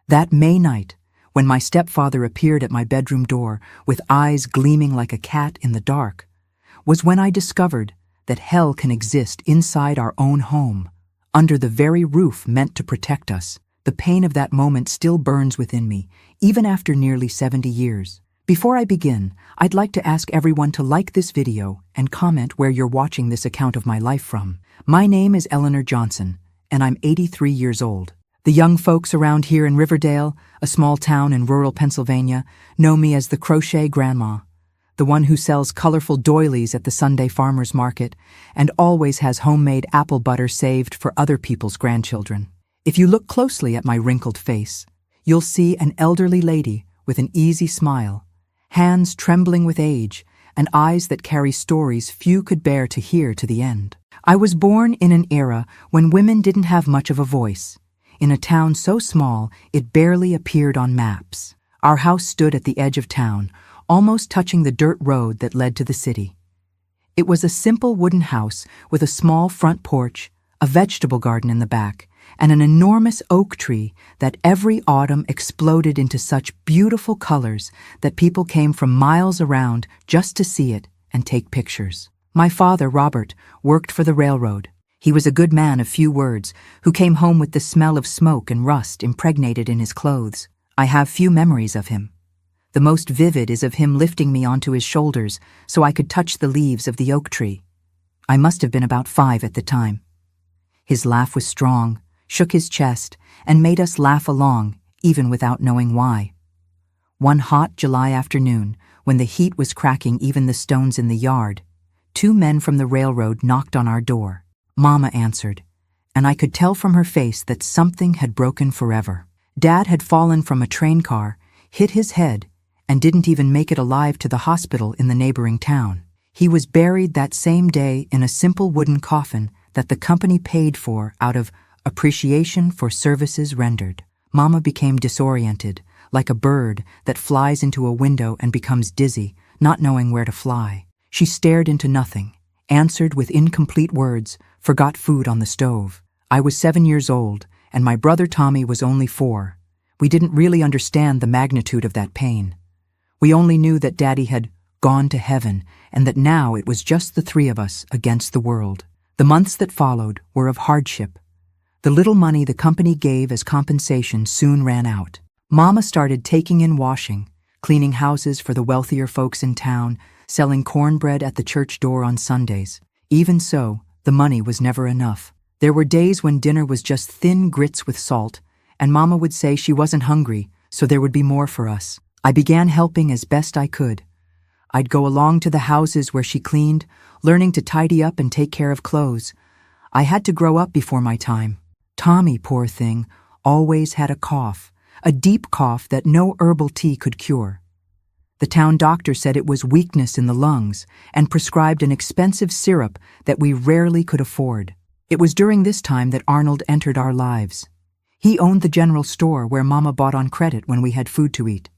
That May night, when my stepfather appeared at my bedroom door with eyes gleaming like a cat in the dark, was when I discovered that hell can exist inside our own home, under the very roof meant to protect us. The pain of that moment still burns within me, even after nearly 70 years. Before I begin, I'd like to ask everyone to like this video and comment where you're watching this account of my life from. My name is Eleanor Johnson, and I'm 83 years old. The young folks around here in Riverdale, a small town in rural Pennsylvania, know me as the crochet grandma, the one who sells colorful doilies at the Sunday farmer's market and always has homemade apple butter saved for other people's grandchildren. If you look closely at my wrinkled face, you'll see an elderly lady with an easy smile, hands trembling with age, and eyes that carry stories few could bear to hear to the end. I was born in an era when women didn't have much of a voice, in a town so small it barely appeared on maps. Our house stood at the edge of town, almost touching the dirt road that led to the city. It was a simple wooden house with a small front porch, a vegetable garden in the back, and an enormous oak tree that every autumn exploded into such beautiful colors that people came from miles around just to see it and take pictures. My father, Robert, worked for the railroad. He was a good man of few words who came home with the smell of smoke and rust impregnated in his clothes. I have few memories of him. The most vivid is of him lifting me onto his shoulders so I could touch the leaves of the oak tree. I must have been about 5 at the time. His laugh was strong, shook his chest, and made us laugh along, even without knowing why. One hot July afternoon, when the heat was cracking even the stones in the yard, 2 men from the railroad knocked on our door. Mama answered, and I could tell from her face that something had broken forever. Dad had fallen from a train car, hit his head, and didn't even make it alive to the hospital in the neighboring town. He was buried that same day in a simple wooden coffin that the company paid for out of appreciation for services rendered. Mama became disoriented, like a bird that flies into a window and becomes dizzy, not knowing where to fly. She stared into nothing, answered with incomplete words, forgot food on the stove. I was 7 years old, and my brother Tommy was only 4. We didn't really understand the magnitude of that pain. We only knew that Daddy had gone to heaven, and that now it was just the 3 of us against the world. The months that followed were of hardship. The little money the company gave as compensation soon ran out. Mama started taking in washing, cleaning houses for the wealthier folks in town, selling cornbread at the church door on Sundays. Even so, the money was never enough. There were days when dinner was just thin grits with salt, and Mama would say she wasn't hungry, so there would be more for us. I began helping as best I could. I'd go along to the houses where she cleaned, learning to tidy up and take care of clothes. I had to grow up before my time. Tommy, poor thing, always had a cough, a deep cough that no herbal tea could cure. The town doctor said it was weakness in the lungs and prescribed an expensive syrup that we rarely could afford. It was during this time that Arnold entered our lives. He owned the general store where Mama bought on credit when we had food to eat.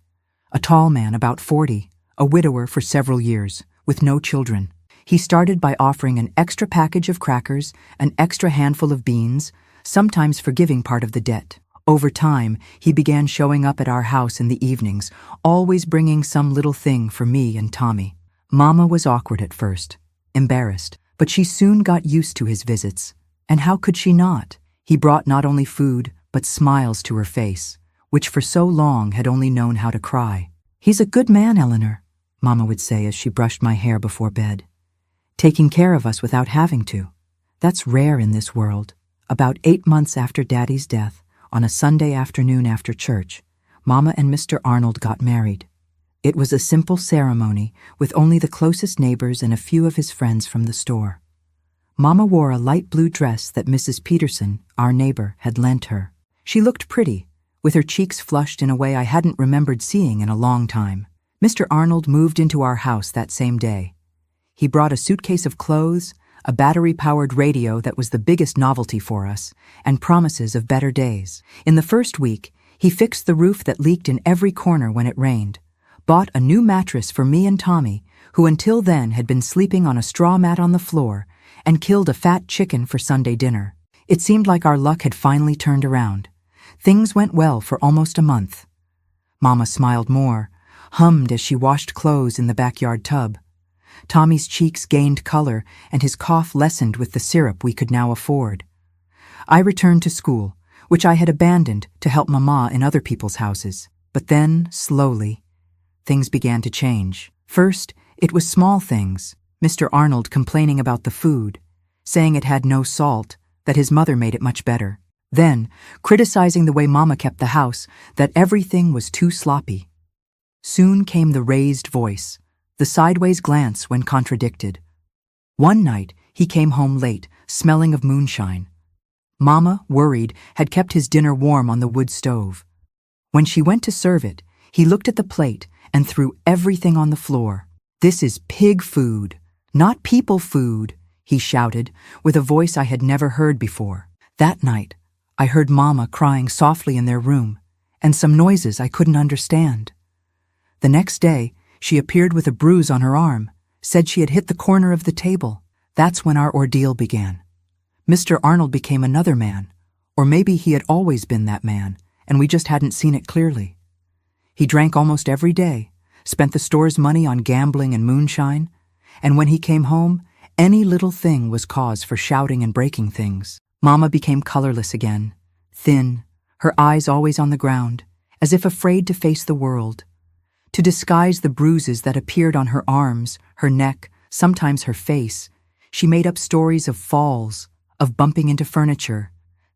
A tall man, about 40, a widower for several years, with no children. He started by offering an extra package of crackers, an extra handful of beans, sometimes forgiving part of the debt. Over time, he began showing up at our house in the evenings, always bringing some little thing for me and Tommy. Mama was awkward at first, embarrassed, but she soon got used to his visits. And how could she not? He brought not only food, but smiles to her face, which for so long had only known how to cry. "He's a good man, Eleanor," Mama would say as she brushed my hair before bed. "Taking care of us without having to. That's rare in this world." About 8 months after Daddy's death, on a Sunday afternoon after church, Mama and Mr. Arnold got married. It was a simple ceremony with only the closest neighbors and a few of his friends from the store. Mama wore a light blue dress that Mrs. Peterson, our neighbor, had lent her. She looked pretty, with her cheeks flushed in a way I hadn't remembered seeing in a long time. Mr. Arnold moved into our house that same day. He brought a suitcase of clothes, a battery-powered radio that was the biggest novelty for us, and promises of better days. In the first week, he fixed the roof that leaked in every corner when it rained, bought a new mattress for me and Tommy, who until then had been sleeping on a straw mat on the floor, and killed a fat chicken for Sunday dinner. It seemed like our luck had finally turned around. Things went well for almost a month. Mama smiled more, hummed as she washed clothes in the backyard tub. Tommy's cheeks gained color and his cough lessened with the syrup we could now afford. I returned to school, which I had abandoned to help Mama in other people's houses. But then, slowly, things began to change. First, it was small things. Mr. Arnold complaining about the food, saying it had no salt, that his mother made it much better. Then, criticizing the way Mama kept the house, that everything was too sloppy. Soon came the raised voice, the sideways glance when contradicted. One night, he came home late, smelling of moonshine. Mama, worried, had kept his dinner warm on the wood stove. When she went to serve it, he looked at the plate and threw everything on the floor. "This is pig food, not people food," he shouted, with a voice I had never heard before. That night, I heard Mama crying softly in their room, and some noises I couldn't understand. The next day, she appeared with a bruise on her arm, said she had hit the corner of the table. That's when our ordeal began. Mr. Arnold became another man, or maybe he had always been that man, and we just hadn't seen it clearly. He drank almost every day, spent the store's money on gambling and moonshine, and when he came home, any little thing was cause for shouting and breaking things. Mama became colorless again, thin, her eyes always on the ground, as if afraid to face the world. To disguise the bruises that appeared on her arms, her neck, sometimes her face, she made up stories of falls, of bumping into furniture,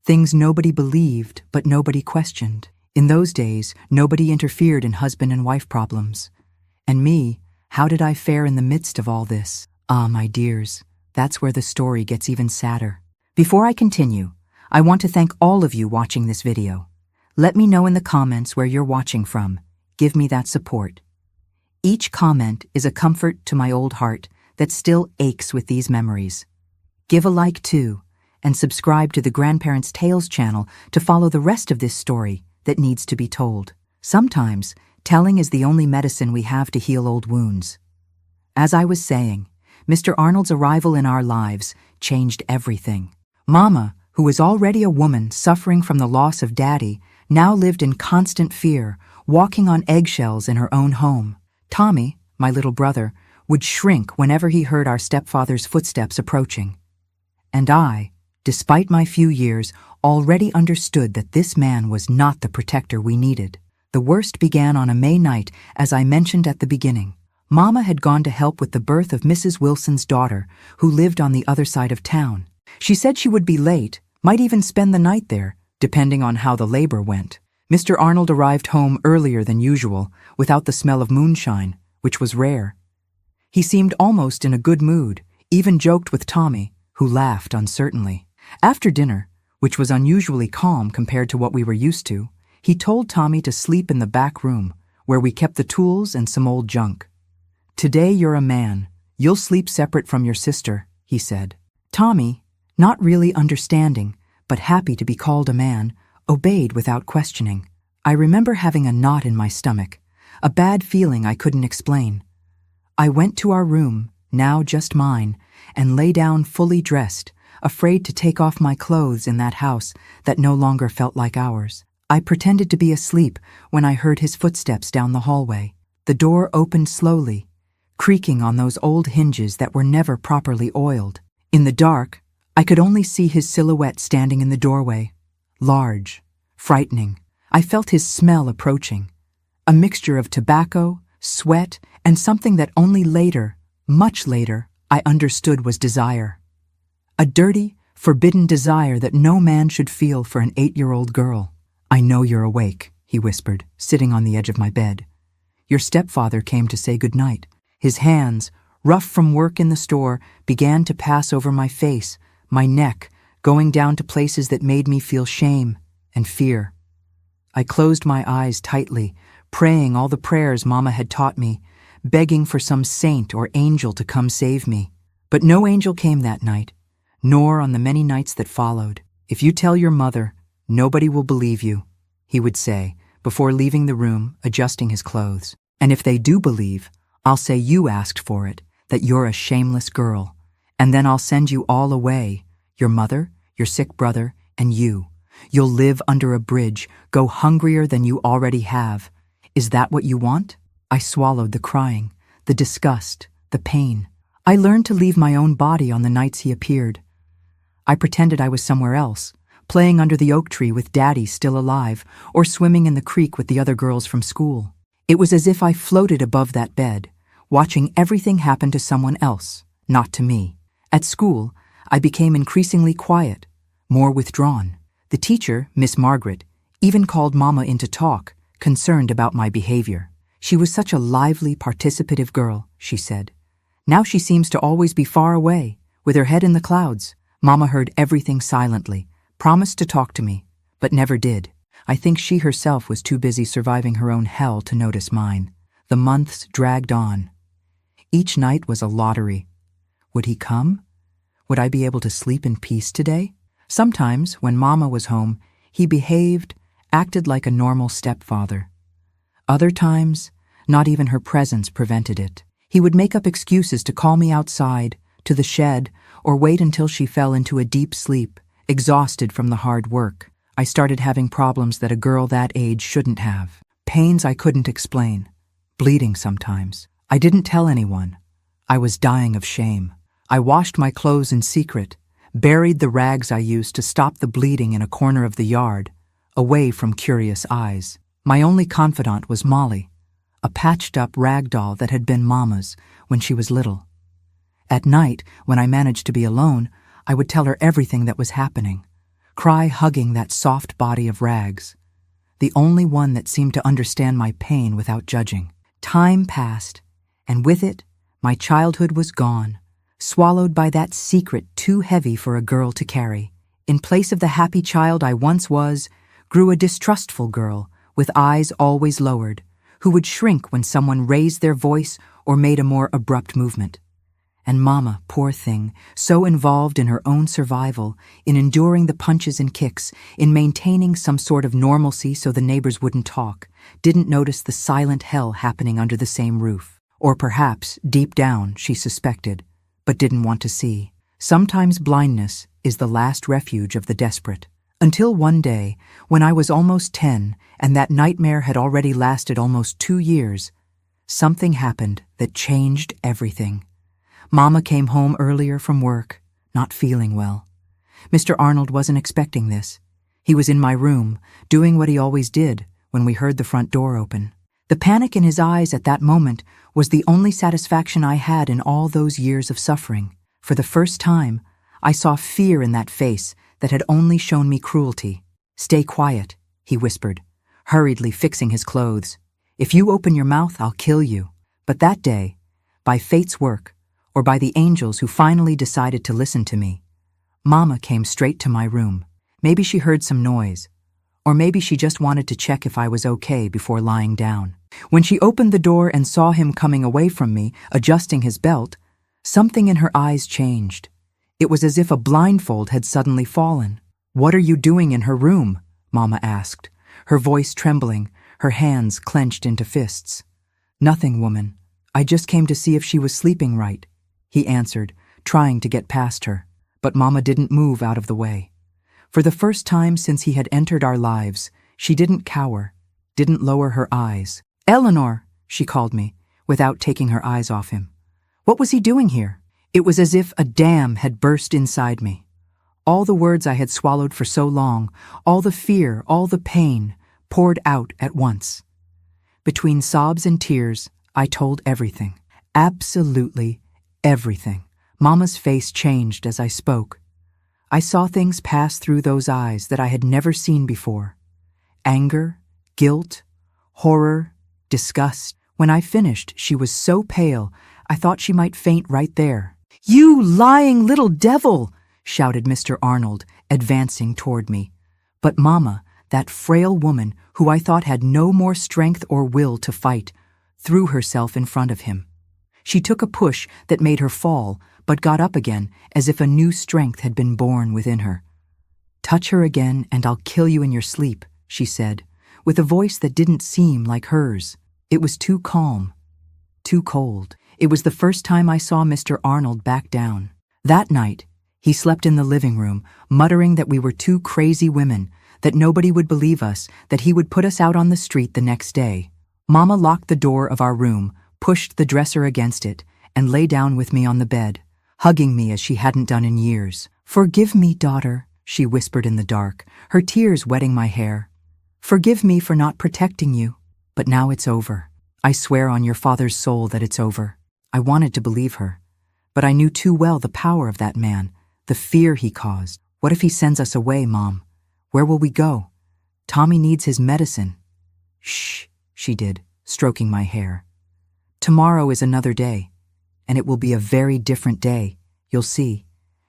things nobody believed but nobody questioned. In those days, nobody interfered in husband and wife problems. And me, how did I fare in the midst of all this? Ah, my dears, that's where the story gets even sadder. Before I continue, I want to thank all of you watching this video. Let me know in the comments where you're watching from. Give me that support. Each comment is a comfort to my old heart that still aches with these memories. Give a like too, and subscribe to the Grandparents' Tales channel to follow the rest of this story that needs to be told. Sometimes, telling is the only medicine we have to heal old wounds. As I was saying, Mr. Arnold's arrival in our lives changed everything. Mama, who was already a woman suffering from the loss of Daddy, now lived in constant fear, walking on eggshells in her own home. Tommy, my little brother, would shrink whenever he heard our stepfather's footsteps approaching. And I, despite my few years, already understood that this man was not the protector we needed. The worst began on a May night, as I mentioned at the beginning. Mama had gone to help with the birth of Mrs. Wilson's daughter, who lived on the other side of town. She said she would be late, might even spend the night there, depending on how the labor went. Mr. Arnold arrived home earlier than usual, without the smell of moonshine, which was rare. He seemed almost in a good mood, even joked with Tommy, who laughed uncertainly. After dinner, which was unusually calm compared to what we were used to, he told Tommy to sleep in the back room, where we kept the tools and some old junk. "Today you're a man. You'll sleep separate from your sister," he said. Tommy, not really understanding, but happy to be called a man, obeyed without questioning. I remember having a knot in my stomach, a bad feeling I couldn't explain. I went to our room, now just mine, and lay down fully dressed, afraid to take off my clothes in that house that no longer felt like ours. I pretended to be asleep when I heard his footsteps down the hallway. The door opened slowly, creaking on those old hinges that were never properly oiled. In the dark, I could only see his silhouette standing in the doorway, large, frightening. I felt his smell approaching, a mixture of tobacco, sweat, and something that only later, much later, I understood was desire. A dirty, forbidden desire that no man should feel for an 8-year-old girl. "I know you're awake," he whispered, sitting on the edge of my bed. "Your stepfather came to say good night." His hands, rough from work in the store, began to pass over my face, my neck, going down to places that made me feel shame and fear. I closed my eyes tightly, praying all the prayers Mama had taught me, begging for some saint or angel to come save me. But no angel came that night, nor on the many nights that followed. "If you tell your mother, nobody will believe you," he would say, before leaving the room, adjusting his clothes. "And if they do believe, I'll say you asked for it, that you're a shameless girl, and then I'll send you all away, your mother, your sick brother, and you. You'll live under a bridge, go hungrier than you already have. Is that what you want? I swallowed the crying, the disgust, the pain. I learned to leave my own body on the nights he appeared. I pretended I was somewhere else, playing under the oak tree with Daddy still alive, or swimming in the creek with the other girls from school. It was as if I floated above that bed, watching everything happen to someone else, not to me. At school, I became increasingly quiet, more withdrawn. The teacher, Miss Margaret, even called Mama in to talk, concerned about my behavior. She was such a lively, participative girl, she said. Now she seems to always be far away, with her head in the clouds. Mama heard everything silently, promised to talk to me, but never did. I think she herself was too busy surviving her own hell to notice mine. The months dragged on. Each night was a lottery. Would he come? Would I be able to sleep in peace today? Sometimes, when Mama was home, he behaved, acted like a normal stepfather. Other times, not even her presence prevented it. He would make up excuses to call me outside, to the shed, or wait until she fell into a deep sleep, exhausted from the hard work. I started having problems that a girl that age shouldn't have. Pains I couldn't explain. Bleeding sometimes. I didn't tell anyone. I was dying of shame. I washed my clothes in secret, buried the rags I used to stop the bleeding in a corner of the yard, away from curious eyes. My only confidant was Molly, a patched-up rag doll that had been Mama's when she was little. At night, when I managed to be alone, I would tell her everything that was happening, cry hugging that soft body of rags, the only one that seemed to understand my pain without judging. Time passed, and with it, my childhood was gone, swallowed by that secret too heavy for a girl to carry. In place of the happy child I once was, grew a distrustful girl with eyes always lowered, who would shrink when someone raised their voice or made a more abrupt movement. And Mama, poor thing, so involved in her own survival, in enduring the punches and kicks, in maintaining some sort of normalcy so the neighbors wouldn't talk, didn't notice the silent hell happening under the same roof. Or perhaps, deep down, she suspected, but didn't want to see. Sometimes blindness is the last refuge of the desperate. Until one day, when I was almost 10 and that nightmare had already lasted almost 2 years, something happened that changed everything. Mama came home earlier from work, not feeling well. Mr. Arnold wasn't expecting this. He was in my room, doing what he always did when we heard the front door open. The panic in his eyes at that moment was the only satisfaction I had in all those years of suffering. For the first time, I saw fear in that face that had only shown me cruelty. "Stay quiet," he whispered, hurriedly fixing his clothes. "If you open your mouth, I'll kill you." But that day, by fate's work, or by the angels who finally decided to listen to me, Mama came straight to my room. Maybe she heard some noise, or maybe she just wanted to check if I was okay before lying down. When she opened the door and saw him coming away from me, adjusting his belt, something in her eyes changed. It was as if a blindfold had suddenly fallen. "What are you doing in her room?" Mama asked, her voice trembling, her hands clenched into fists. "Nothing, woman. I just came to see if she was sleeping right," he answered, trying to get past her. But Mama didn't move out of the way. For the first time since he had entered our lives, she didn't cower, didn't lower her eyes. "Eleanor," she called me, without taking her eyes off him. What was he doing here? It was as if a dam had burst inside me. All the words I had swallowed for so long, all the fear, all the pain, poured out at once. Between sobs and tears, I told everything. Absolutely everything. Mama's face changed as I spoke. I saw things pass through those eyes that I had never seen before. Anger, guilt, horror, disgust. When I finished, she was so pale, I thought she might faint right there. "You lying little devil!" shouted Mr. Arnold, advancing toward me. But Mama, that frail woman who I thought had no more strength or will to fight, threw herself in front of him. She took a push that made her fall, but got up again as if a new strength had been born within her. "Touch her again and I'll kill you in your sleep," she said, with a voice that didn't seem like hers. It was too calm, too cold. It was the first time I saw Mr. Arnold back down. That night, he slept in the living room, muttering that we were two crazy women, that nobody would believe us, that he would put us out on the street the next day. Mama locked the door of our room, pushed the dresser against it, and lay down with me on the bed, hugging me as she hadn't done in years. "Forgive me, daughter," she whispered in the dark, her tears wetting my hair. "Forgive me for not protecting you, but now it's over. I swear on your father's soul that it's over." I wanted to believe her, but I knew too well the power of that man, the fear he caused. "What if he sends us away, Mom? Where will we go? Tommy needs his medicine." "Shh," she did, stroking my hair. "Tomorrow is another day, and it will be a very different day, you'll see.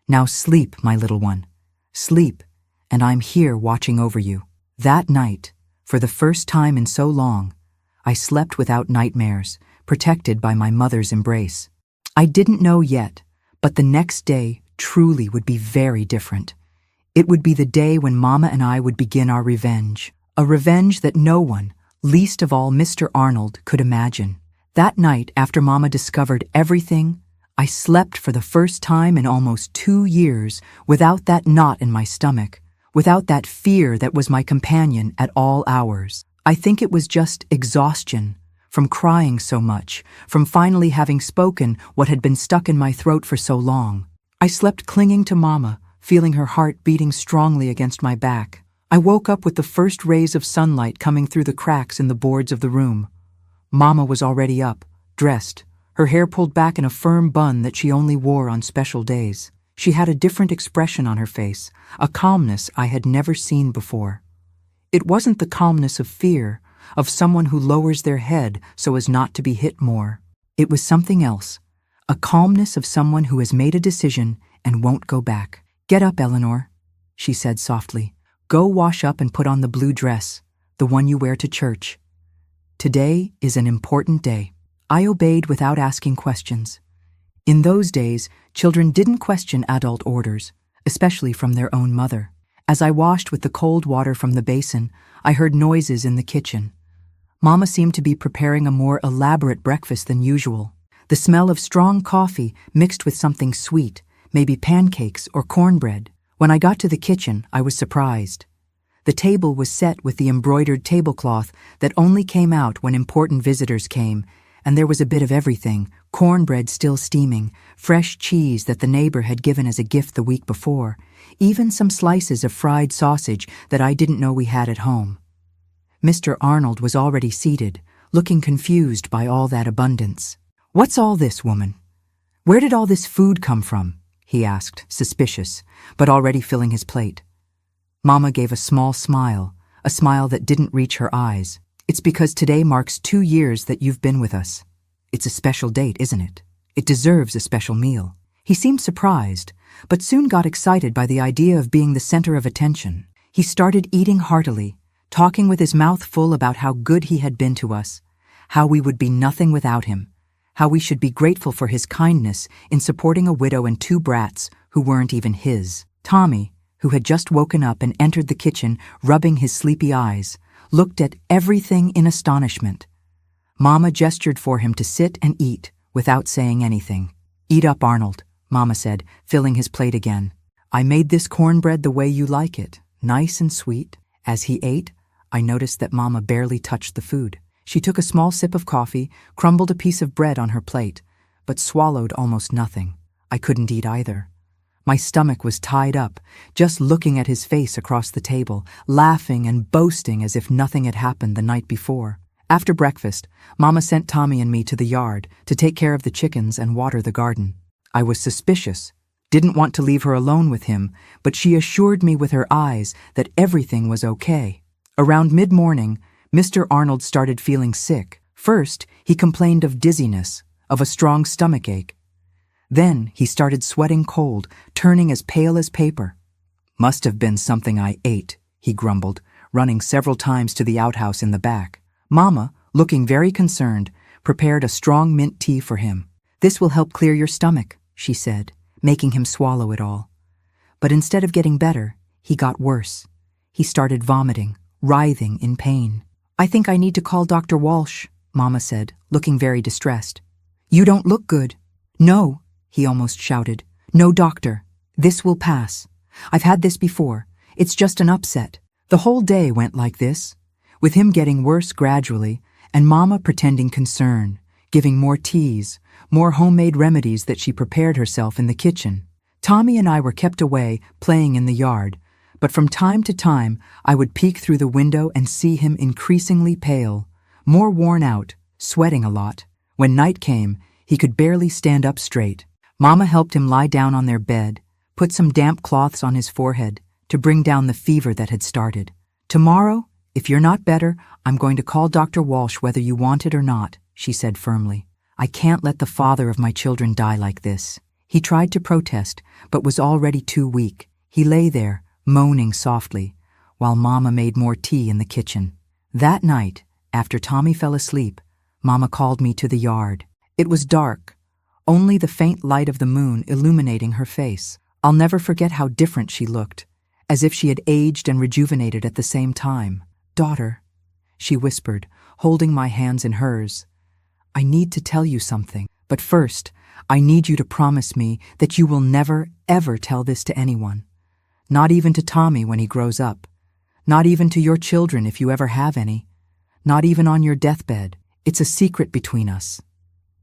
Now sleep, my little one. Sleep, and I'm here watching over you." That night, for the first time in so long, I slept without nightmares, protected by my mother's embrace. I didn't know yet, but the next day truly would be very different. It would be the day when Mama and I would begin our revenge, a revenge that no one, least of all Mr. Arnold, could imagine. That night, after Mama discovered everything, I slept for the first time in almost 2 years without that knot in my stomach, without that fear that was my companion at all hours. I think it was just exhaustion, from crying so much, from finally having spoken what had been stuck in my throat for so long. I slept clinging to Mama, feeling her heart beating strongly against my back. I woke up with the first rays of sunlight coming through the cracks in the boards of the room. Mama was already up, dressed, her hair pulled back in a firm bun that she only wore on special days. She had a different expression on her face, a calmness I had never seen before. It wasn't the calmness of fear, of someone who lowers their head so as not to be hit more. It was something else, a calmness of someone who has made a decision and won't go back. "Get up, Eleanor," she said softly. "Go wash up and put on the blue dress, the one you wear to church. Today is an important day." I obeyed without asking questions. In those days, children didn't question adult orders, especially from their own mother. As I washed with the cold water from the basin, I heard noises in the kitchen. Mama seemed to be preparing a more elaborate breakfast than usual. The smell of strong coffee mixed with something sweet, maybe pancakes or cornbread. When I got to the kitchen, I was surprised. The table was set with the embroidered tablecloth that only came out when important visitors came, and there was a bit of everything: cornbread still steaming, fresh cheese that the neighbor had given as a gift the week before, even some slices of fried sausage that I didn't know we had at home. Mr. Arnold was already seated, looking confused by all that abundance. "What's all this, woman? Where did all this food come from?" he asked, suspicious, but already filling his plate. Mama gave a small smile, a smile that didn't reach her eyes. "It's because today marks 2 years that you've been with us. It's a special date, isn't it? It deserves a special meal." He seemed surprised, but soon got excited by the idea of being the center of attention. He started eating heartily, talking with his mouth full about how good he had been to us, how we would be nothing without him, how we should be grateful for his kindness in supporting a widow and 2 brats who weren't even his. Tommy, who had just woken up and entered the kitchen rubbing his sleepy eyes, looked at everything in astonishment. Mama gestured for him to sit and eat without saying anything. "Eat up, Arnold," Mama said, filling his plate again. "I made this cornbread the way you like it, nice and sweet." As he ate, I noticed that Mama barely touched the food. She took a small sip of coffee, crumbled a piece of bread on her plate, but swallowed almost nothing. I couldn't eat either. My stomach was tied up, just looking at his face across the table, laughing and boasting as if nothing had happened the night before. After breakfast, Mama sent Tommy and me to the yard to take care of the chickens and water the garden. I was suspicious, didn't want to leave her alone with him, but she assured me with her eyes that everything was okay. Around mid-morning, Mr. Arnold started feeling sick. First, he complained of dizziness, of a strong stomach ache. Then he started sweating cold, turning as pale as paper. "Must have been something I ate," he grumbled, running several times to the outhouse in the back. Mama, looking very concerned, prepared a strong mint tea for him. "This will help clear your stomach," she said, making him swallow it all. But instead of getting better, he got worse. He started vomiting, writhing in pain. "I think I need to call Dr. Walsh," Mama said, looking very distressed. "You don't look good." "No," he almost shouted. "No, doctor. This will pass. I've had this before. It's just an upset. The whole day went like this, with him getting worse gradually and Mama pretending concern, giving more teas, more homemade remedies that she prepared herself in the kitchen. Tommy and I were kept away, playing in the yard, but from time to time I would peek through the window and see him increasingly pale, more worn out, sweating a lot. When night came, he could barely stand up straight. Mama helped him lie down on their bed, put some damp cloths on his forehead to bring down the fever that had started. "Tomorrow, if you're not better, I'm going to call Dr. Walsh whether you want it or not," she said firmly. "I can't let the father of my children die like this." He tried to protest, but was already too weak. He lay there, moaning softly, while Mama made more tea in the kitchen. That night, after Tommy fell asleep, Mama called me to the yard. It was dark, only the faint light of the moon illuminating her face. I'll never forget how different she looked, as if she had aged and rejuvenated at the same time. "Daughter," she whispered, holding my hands in hers, "I need to tell you something, but first, I need you to promise me that you will never, ever tell this to anyone. Not even to Tommy when he grows up. Not even to your children if you ever have any. Not even on your deathbed. It's a secret between us.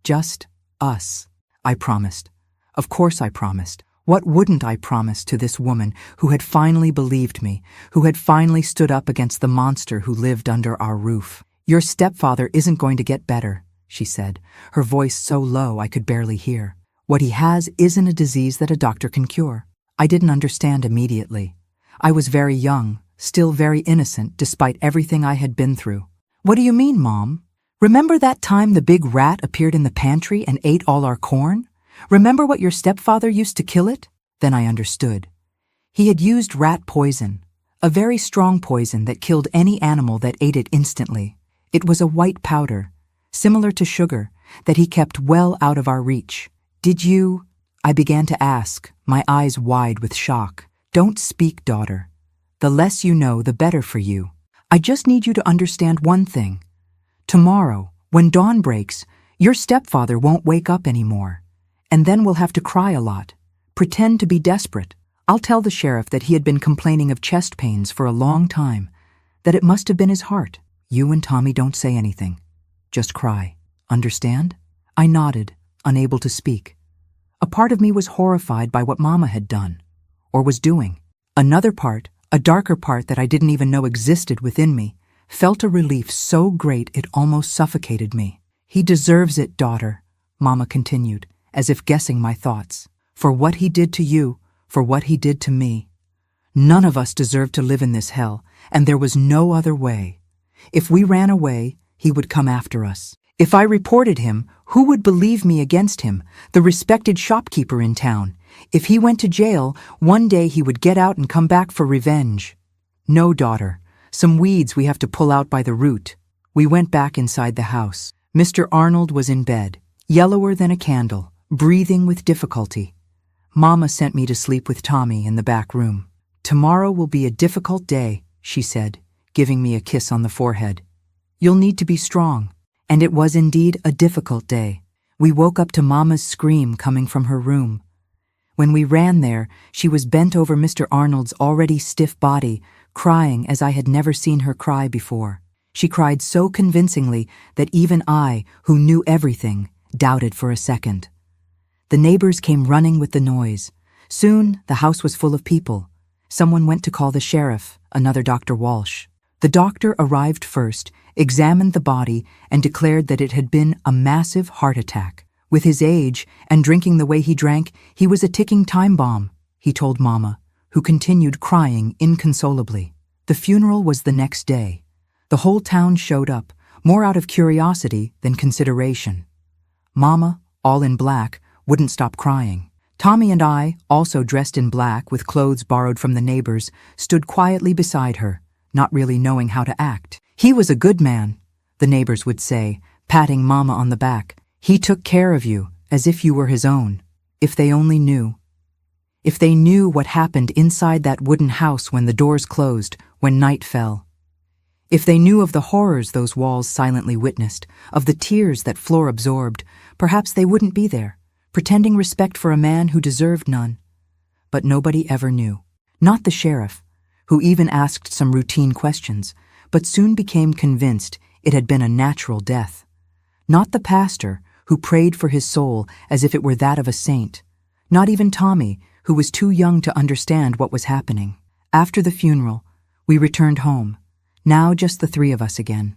Just us." I promised. Of course I promised. What wouldn't I promise to this woman who had finally believed me, who had finally stood up against the monster who lived under our roof? "Your stepfather isn't going to get better," she said, her voice so low I could barely hear. "What he has isn't a disease that a doctor can cure." I didn't understand immediately. I was very young, still very innocent despite everything I had been through. "What do you mean, Mom? Remember that time the big rat appeared in the pantry and ate all our corn? Remember what your stepfather used to kill it?" Then I understood. He had used rat poison, a very strong poison that killed any animal that ate it instantly. It was a white powder, similar to sugar, that he kept well out of our reach. "Did you?" I began to ask, my eyes wide with shock. "Don't speak, daughter. The less you know, the better for you. I just need you to understand one thing. Tomorrow, when dawn breaks, your stepfather won't wake up anymore. And then we'll have to cry a lot, pretend to be desperate. I'll tell the sheriff that he had been complaining of chest pains for a long time, that it must have been his heart. You and Tommy don't say anything. Just cry. Understand?" I nodded, unable to speak. A part of me was horrified by what Mama had done, or was doing. Another part, a darker part that I didn't even know existed within me, felt a relief so great it almost suffocated me. "He deserves it, daughter," Mama continued, as if guessing my thoughts. "For what he did to you, for what he did to me. None of us deserved to live in this hell, and there was no other way. If we ran away, he would come after us. If I reported him, who would believe me against him, the respected shopkeeper in town? If he went to jail, one day he would get out and come back for revenge. No, daughter, some weeds we have to pull out by the root." We went back inside the house. Mr. Arnold was in bed, yellower than a candle, breathing with difficulty. Mama sent me to sleep with Tommy in the back room. "Tomorrow will be a difficult day," she said, giving me a kiss on the forehead. "You'll need to be strong." And it was indeed a difficult day. We woke up to Mama's scream coming from her room. When we ran there, she was bent over Mr. Arnold's already stiff body, crying as I had never seen her cry before. She cried so convincingly that even I, who knew everything, doubted for a second. The neighbors came running with the noise. Soon, the house was full of people. Someone went to call the sheriff, another Dr. Walsh. The doctor arrived first, examined the body, and declared that it had been a massive heart attack. With his age and drinking the way he drank, he was a ticking time bomb, he told Mama, who continued crying inconsolably. The funeral was the next day. The whole town showed up, more out of curiosity than consideration. Mama, all in black, wouldn't stop crying. Tommy and I, also dressed in black with clothes borrowed from the neighbors, stood quietly beside her, not really knowing how to act. "He was a good man," the neighbors would say, patting Mama on the back. "He took care of you, as if you were his own. If they only knew. If they knew what happened inside that wooden house when the doors closed, when night fell. If they knew of the horrors those walls silently witnessed, of the tears that floor absorbed, perhaps they wouldn't be there, pretending respect for a man who deserved none." But nobody ever knew. Not the sheriff, who even asked some routine questions, but soon became convinced it had been a natural death. Not the pastor, who prayed for his soul as if it were that of a saint. Not even Tommy, who was too young to understand what was happening. After the funeral, we returned home, now just the three of us again.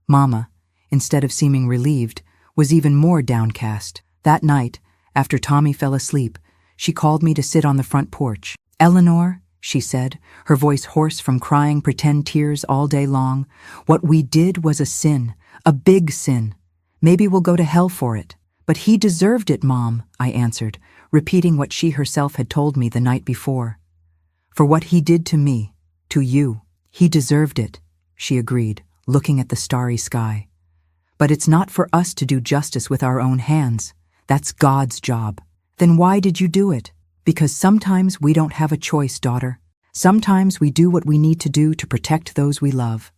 Mama, instead of seeming relieved, was even more downcast. That night, after Tommy fell asleep, she called me to sit on the front porch. "Eleanor," she said, her voice hoarse from crying pretend tears all day long, "what we did was a sin, a big sin. Maybe we'll go to hell for it." "But he deserved it, Mom," I answered, repeating what she herself had told me the night before. "For what he did to me, to you, he deserved it," she agreed, looking at the starry sky. "But it's not for us to do justice with our own hands. That's God's job." "Then why did you do it?" "Because sometimes we don't have a choice, daughter. Sometimes we do what we need to do to protect those we love.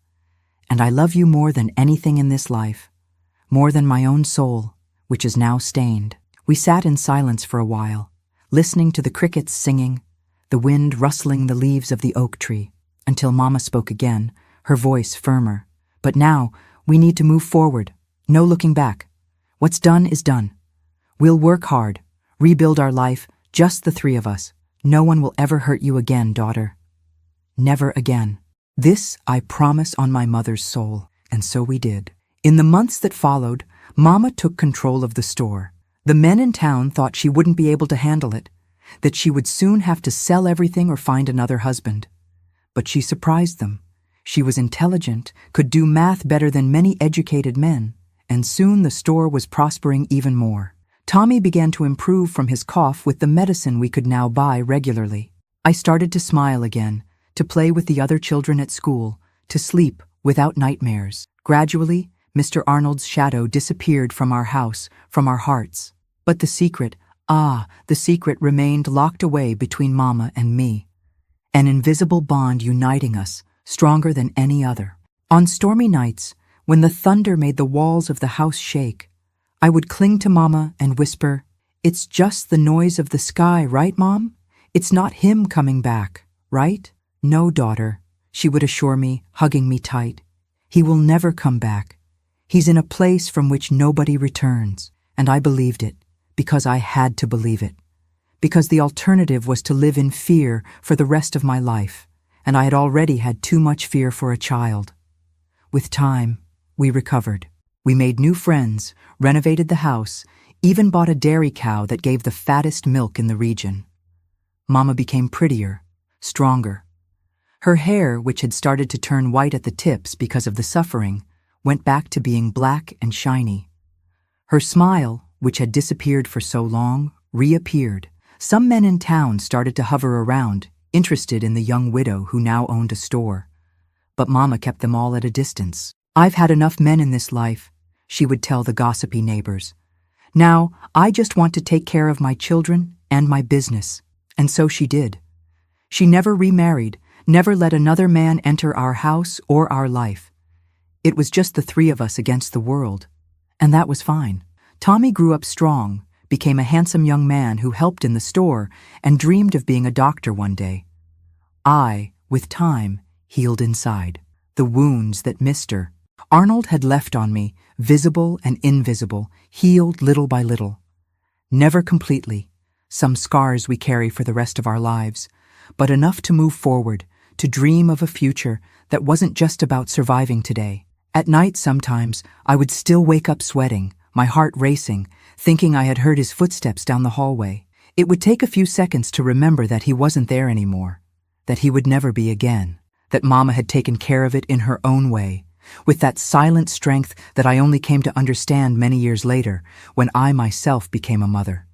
And I love you more than anything in this life, more than my own soul, which is now stained." We sat in silence for a while, listening to the crickets singing, the wind rustling the leaves of the oak tree, until Mama spoke again, her voice firmer. "But now, we need to move forward. No looking back. What's done is done. We'll work hard, rebuild our life, just the three of us. No one will ever hurt you again, daughter. Never again. This I promise on my mother's soul." And so we did. In the months that followed, Mama took control of the store. The men in town thought she wouldn't be able to handle it, that she would soon have to sell everything or find another husband. But she surprised them. She was intelligent, could do math better than many educated men, and soon the store was prospering even more. Tommy began to improve from his cough with the medicine we could now buy regularly. I started to smile again, to play with the other children at school, to sleep without nightmares. Gradually, Mr. Arnold's shadow disappeared from our house, from our hearts. But the secret remained locked away between Mama and me. An invisible bond uniting us, stronger than any other. On stormy nights, when the thunder made the walls of the house shake, I would cling to Mama and whisper, "It's just the noise of the sky, right, Mom? It's not him coming back, right?" "No, daughter," she would assure me, hugging me tight. "He will never come back. He's in a place from which nobody returns." And I believed it, because I had to believe it. Because the alternative was to live in fear for the rest of my life, and I had already had too much fear for a child. With time, we recovered. We made new friends, renovated the house, even bought a dairy cow that gave the fattest milk in the region. Mama became prettier, stronger. Her hair, which had started to turn white at the tips because of the suffering, went back to being black and shiny. Her smile, which had disappeared for so long, reappeared. Some men in town started to hover around, interested in the young widow who now owned a store. But Mama kept them all at a distance. "I've had enough men in this life," she would tell the gossipy neighbors. "Now, I just want to take care of my children and my business." And so she did. She never remarried, never let another man enter our house or our life. It was just the three of us against the world. And that was fine. Tommy grew up strong, became a handsome young man who helped in the store and dreamed of being a doctor one day. I, with time, healed inside. The wounds that Mr. Arnold had left on me, visible and invisible, healed little by little. Never completely, some scars we carry for the rest of our lives, but enough to move forward, to dream of a future that wasn't just about surviving today. At night sometimes, I would still wake up sweating, my heart racing, thinking I had heard his footsteps down the hallway. It would take a few seconds to remember that he wasn't there anymore, that he would never be again, that Mama had taken care of it in her own way, with that silent strength that I only came to understand many years later, when I myself became a mother.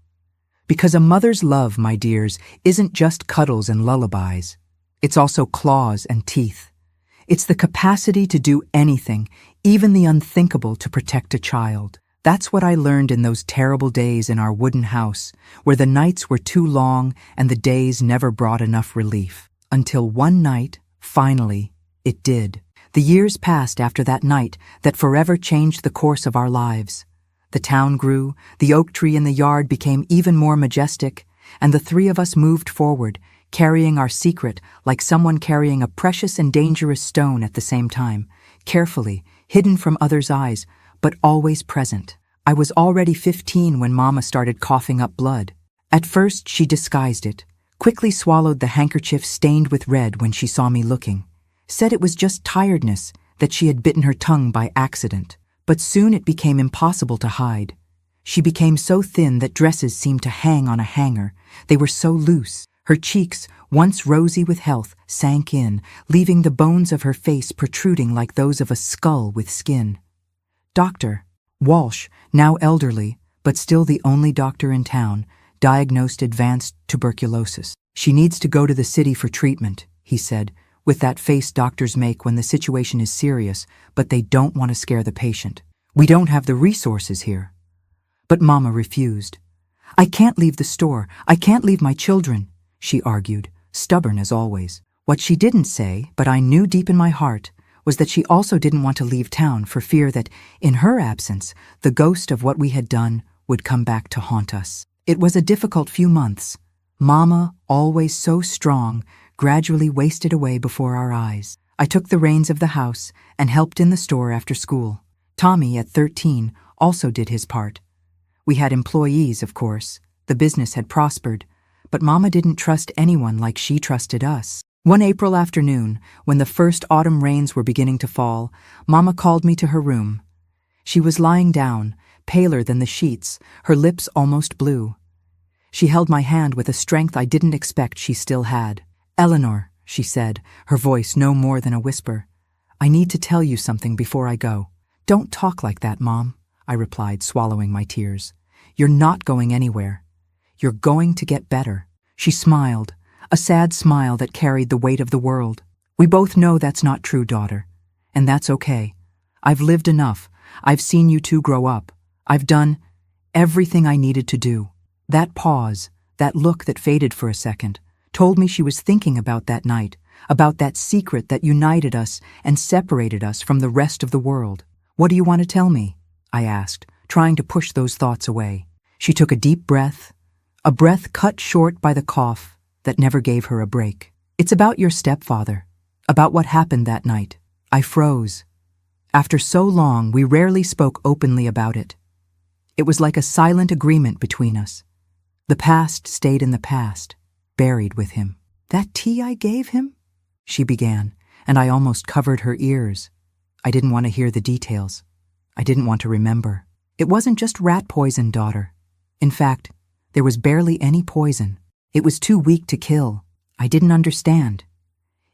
Because a mother's love, my dears, isn't just cuddles and lullabies. It's also claws and teeth. It's the capacity to do anything, even the unthinkable, to protect a child. That's what I learned in those terrible days in our wooden house, where the nights were too long and the days never brought enough relief. Until one night, finally, it did. The years passed after that night that forever changed the course of our lives. The town grew, the oak tree in the yard became even more majestic, and the three of us moved forward, carrying our secret like someone carrying a precious and dangerous stone at the same time, carefully, hidden from others' eyes, but always present. I was already 15 when Mama started coughing up blood. At first, she disguised it, quickly swallowed the handkerchief stained with red when she saw me looking, said it was just tiredness, that she had bitten her tongue by accident. But soon it became impossible to hide. She became so thin that dresses seemed to hang on a hanger. They were so loose. Her cheeks, once rosy with health, sank in, leaving the bones of her face protruding like those of a skull with skin. Dr. Walsh, now elderly, but still the only doctor in town, diagnosed advanced tuberculosis. She needs to go to the city for treatment, he said, with that face doctors make when the situation is serious, but they don't want to scare the patient. We don't have the resources here. But Mama refused. I can't leave the store. I can't leave my children, she argued, stubborn as always. What she didn't say, but I knew deep in my heart, was that she also didn't want to leave town for fear that, in her absence, the ghost of what we had done would come back to haunt us. It was a difficult few months. Mama, always so strong, gradually wasted away before our eyes. I took the reins of the house and helped in the store after school. Tommy, at 13, also did his part. We had employees, of course. The business had prospered, but Mama didn't trust anyone like she trusted us. One April afternoon, when the first autumn rains were beginning to fall, Mama called me to her room. She was lying down, paler than the sheets, her lips almost blue. She held my hand with a strength I didn't expect she still had. "Eleanor," she said, her voice no more than a whisper, "I need to tell you something before I go." "Don't talk like that, Mom," I replied, swallowing my tears. "You're not going anywhere. You're going to get better." She smiled, a sad smile that carried the weight of the world. "We both know that's not true, daughter. And that's okay. I've lived enough. I've seen you two grow up. I've done everything I needed to do." That pause, that look that faded for a second, told me she was thinking about that night, about that secret that united us and separated us from the rest of the world. "What do you want to tell me?" I asked, trying to push those thoughts away. She took a deep breath, a breath cut short by the cough that never gave her a break. "It's about your stepfather, about what happened that night." I froze. After so long, we rarely spoke openly about it. It was like a silent agreement between us. The past stayed in the past, buried with him. "That tea I gave him?" she began, and I almost covered her ears. I didn't want to hear the details. I didn't want to remember. "It wasn't just rat poison, daughter. In fact, there was barely any poison. It was too weak to kill. I didn't understand.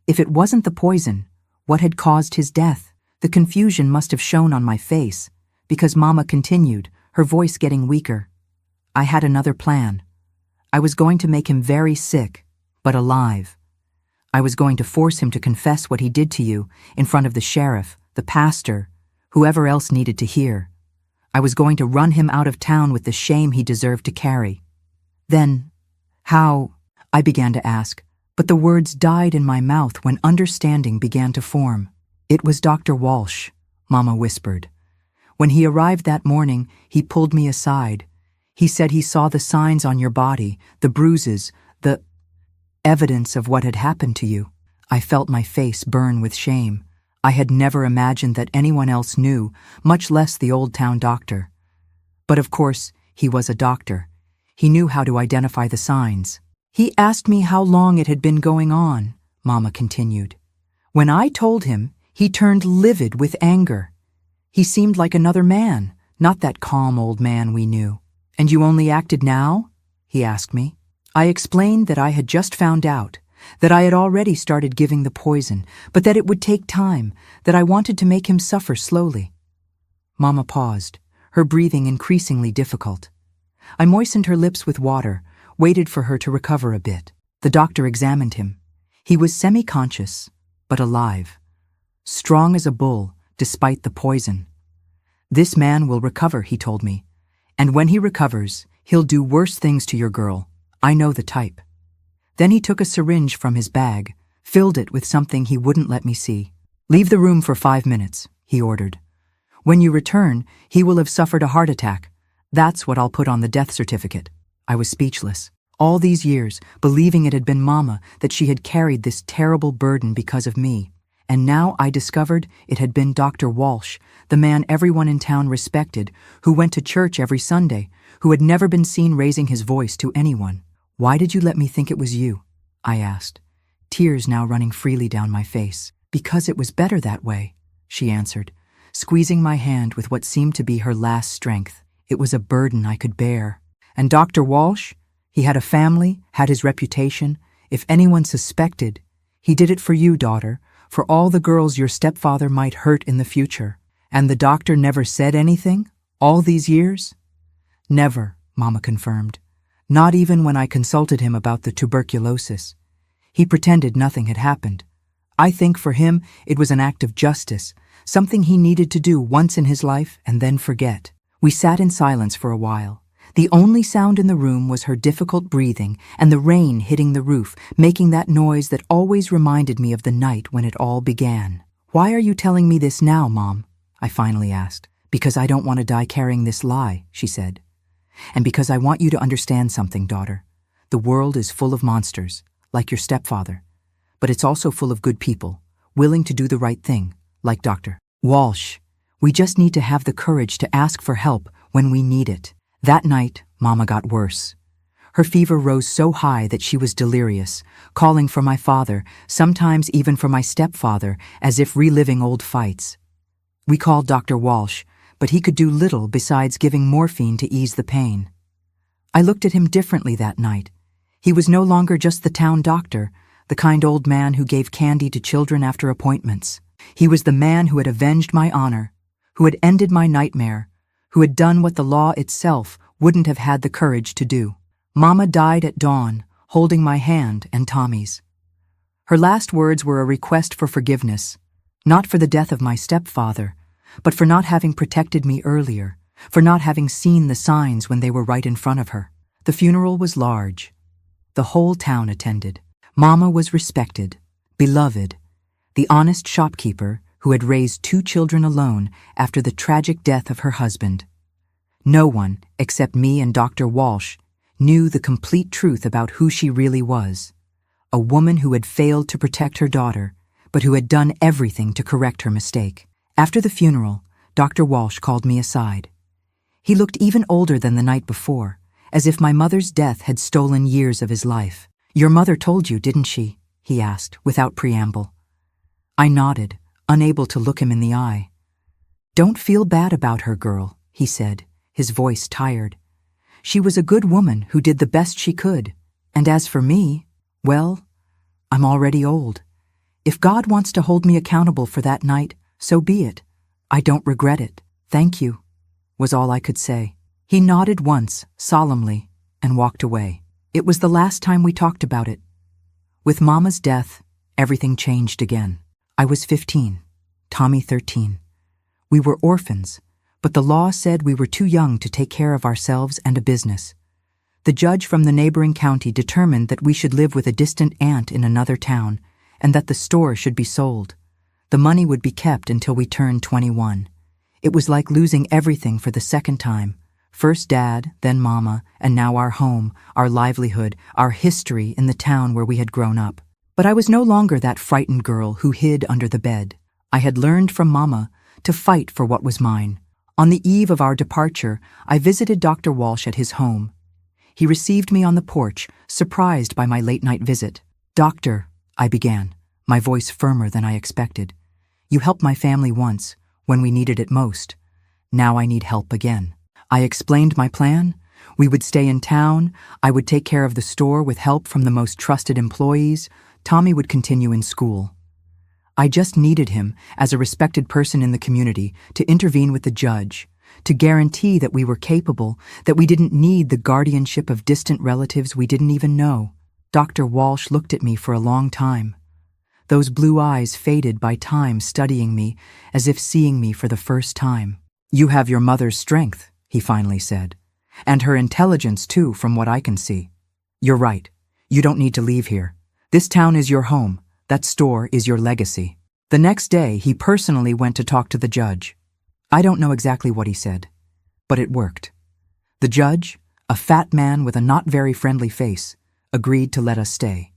If it wasn't the poison, what had caused his death?" The confusion must have shown on my face, because Mama continued, her voice getting weaker. "I had another plan. I was going to make him very sick, but alive. I was going to force him to confess what he did to you in front of the sheriff, the pastor, whoever else needed to hear. I was going to run him out of town with the shame he deserved to carry. Then, how?" I began to ask, but the words died in my mouth when understanding began to form. "It was Dr. Walsh," Mama whispered. "When he arrived that morning, he pulled me aside. He said he saw the signs on your body, the bruises, the evidence of what had happened to you." I felt my face burn with shame. I had never imagined that anyone else knew, much less the old town doctor. But of course, he was a doctor. He knew how to identify the signs. "He asked me how long it had been going on," Mama continued. "When I told him, he turned livid with anger. He seemed like another man, not that calm old man we knew. 'And you only acted now?' he asked me. I explained that I had just found out, that I had already started giving the poison, but that it would take time, that I wanted to make him suffer slowly." Mama paused, her breathing increasingly difficult. I moistened her lips with water, waited for her to recover a bit. The doctor examined him. He was semi-conscious, but alive. Strong as a bull, despite the poison. "This man will recover," he told me. "And when he recovers, he'll do worse things to your girl. I know the type." Then he took a syringe from his bag, filled it with something he wouldn't let me see. "Leave the room for 5 minutes," he ordered. "When you return, he will have suffered a heart attack. That's what I'll put on the death certificate." I was speechless. All these years, believing it had been Mama, that she had carried this terrible burden because of me. And now I discovered it had been Dr. Walsh, the man everyone in town respected, who went to church every Sunday, who had never been seen raising his voice to anyone. "Why did you let me think it was you?" I asked, tears now running freely down my face. "Because it was better that way," she answered, squeezing my hand with what seemed to be her last strength. "It was a burden I could bear." And Dr. Walsh? He had a family, had his reputation. If anyone suspected, he did it for you, daughter, for all the girls your stepfather might hurt in the future. And the doctor never said anything? All these years? Never, Mama confirmed. Not even when I consulted him about the tuberculosis. He pretended nothing had happened. I think for him it was an act of justice, something he needed to do once in his life and then forget. We sat in silence for a while. The only sound in the room was her difficult breathing and the rain hitting the roof, making that noise that always reminded me of the night when it all began. "Why are you telling me this now, Mom?" I finally asked. "Because I don't want to die carrying this lie," she said. "And because I want you to understand something, daughter. The world is full of monsters, like your stepfather. But it's also full of good people, willing to do the right thing, like Dr. Walsh. We just need to have the courage to ask for help when we need it." That night, Mama got worse. Her fever rose so high that she was delirious, calling for my father, sometimes even for my stepfather, as if reliving old fights. We called Dr. Walsh, but he could do little besides giving morphine to ease the pain. I looked at him differently that night. He was no longer just the town doctor, the kind old man who gave candy to children after appointments. He was the man who had avenged my honor, who had ended my nightmare, who had done what the law itself wouldn't have had the courage to do. Mama died at dawn, holding my hand and Tommy's. Her last words were a request for forgiveness, not for the death of my stepfather, but for not having protected me earlier, for not having seen the signs when they were right in front of her. The funeral was large. The whole town attended. Mama was respected, beloved, the honest shopkeeper who had raised 2 children alone after the tragic death of her husband. No one, except me and Dr. Walsh, knew the complete truth about who she really was. A woman who had failed to protect her daughter, but who had done everything to correct her mistake. After the funeral, Dr. Walsh called me aside. He looked even older than the night before, as if my mother's death had stolen years of his life. "Your mother told you, didn't she?" he asked, without preamble. I nodded, unable to look him in the eye. "Don't feel bad about her, girl," he said, his voice tired. "She was a good woman who did the best she could. And as for me, well, I'm already old. If God wants to hold me accountable for that night, so be it. I don't regret it. Thank you," was all I could say. He nodded once, solemnly, and walked away. It was the last time we talked about it. With Mama's death, everything changed again. I was 15, Tommy 13. We were orphans, but the law said we were too young to take care of ourselves and a business. The judge from the neighboring county determined that we should live with a distant aunt in another town, and that the store should be sold. The money would be kept until we turned 21. It was like losing everything for the second time. First Dad, then Mama, and now our home, our livelihood, our history in the town where we had grown up. But I was no longer that frightened girl who hid under the bed. I had learned from Mama to fight for what was mine. On the eve of our departure, I visited Dr. Walsh at his home. He received me on the porch, surprised by my late-night visit. "Doctor," I began, my voice firmer than I expected. "You helped my family once, when we needed it most. Now I need help again." I explained my plan. We would stay in town. I would take care of the store with help from the most trusted employees. Tommy would continue in school. I just needed him, as a respected person in the community, to intervene with the judge, to guarantee that we were capable, that we didn't need the guardianship of distant relatives we didn't even know. Dr. Walsh looked at me for a long time. Those blue eyes faded by time studying me, as if seeing me for the first time. "You have your mother's strength," he finally said, "and her intelligence too, from what I can see. You're right. You don't need to leave here. This town is your home. That store is your legacy." The next day, he personally went to talk to the judge. I don't know exactly what he said, but it worked. The judge, a fat man with a not very friendly face, agreed to let us stay,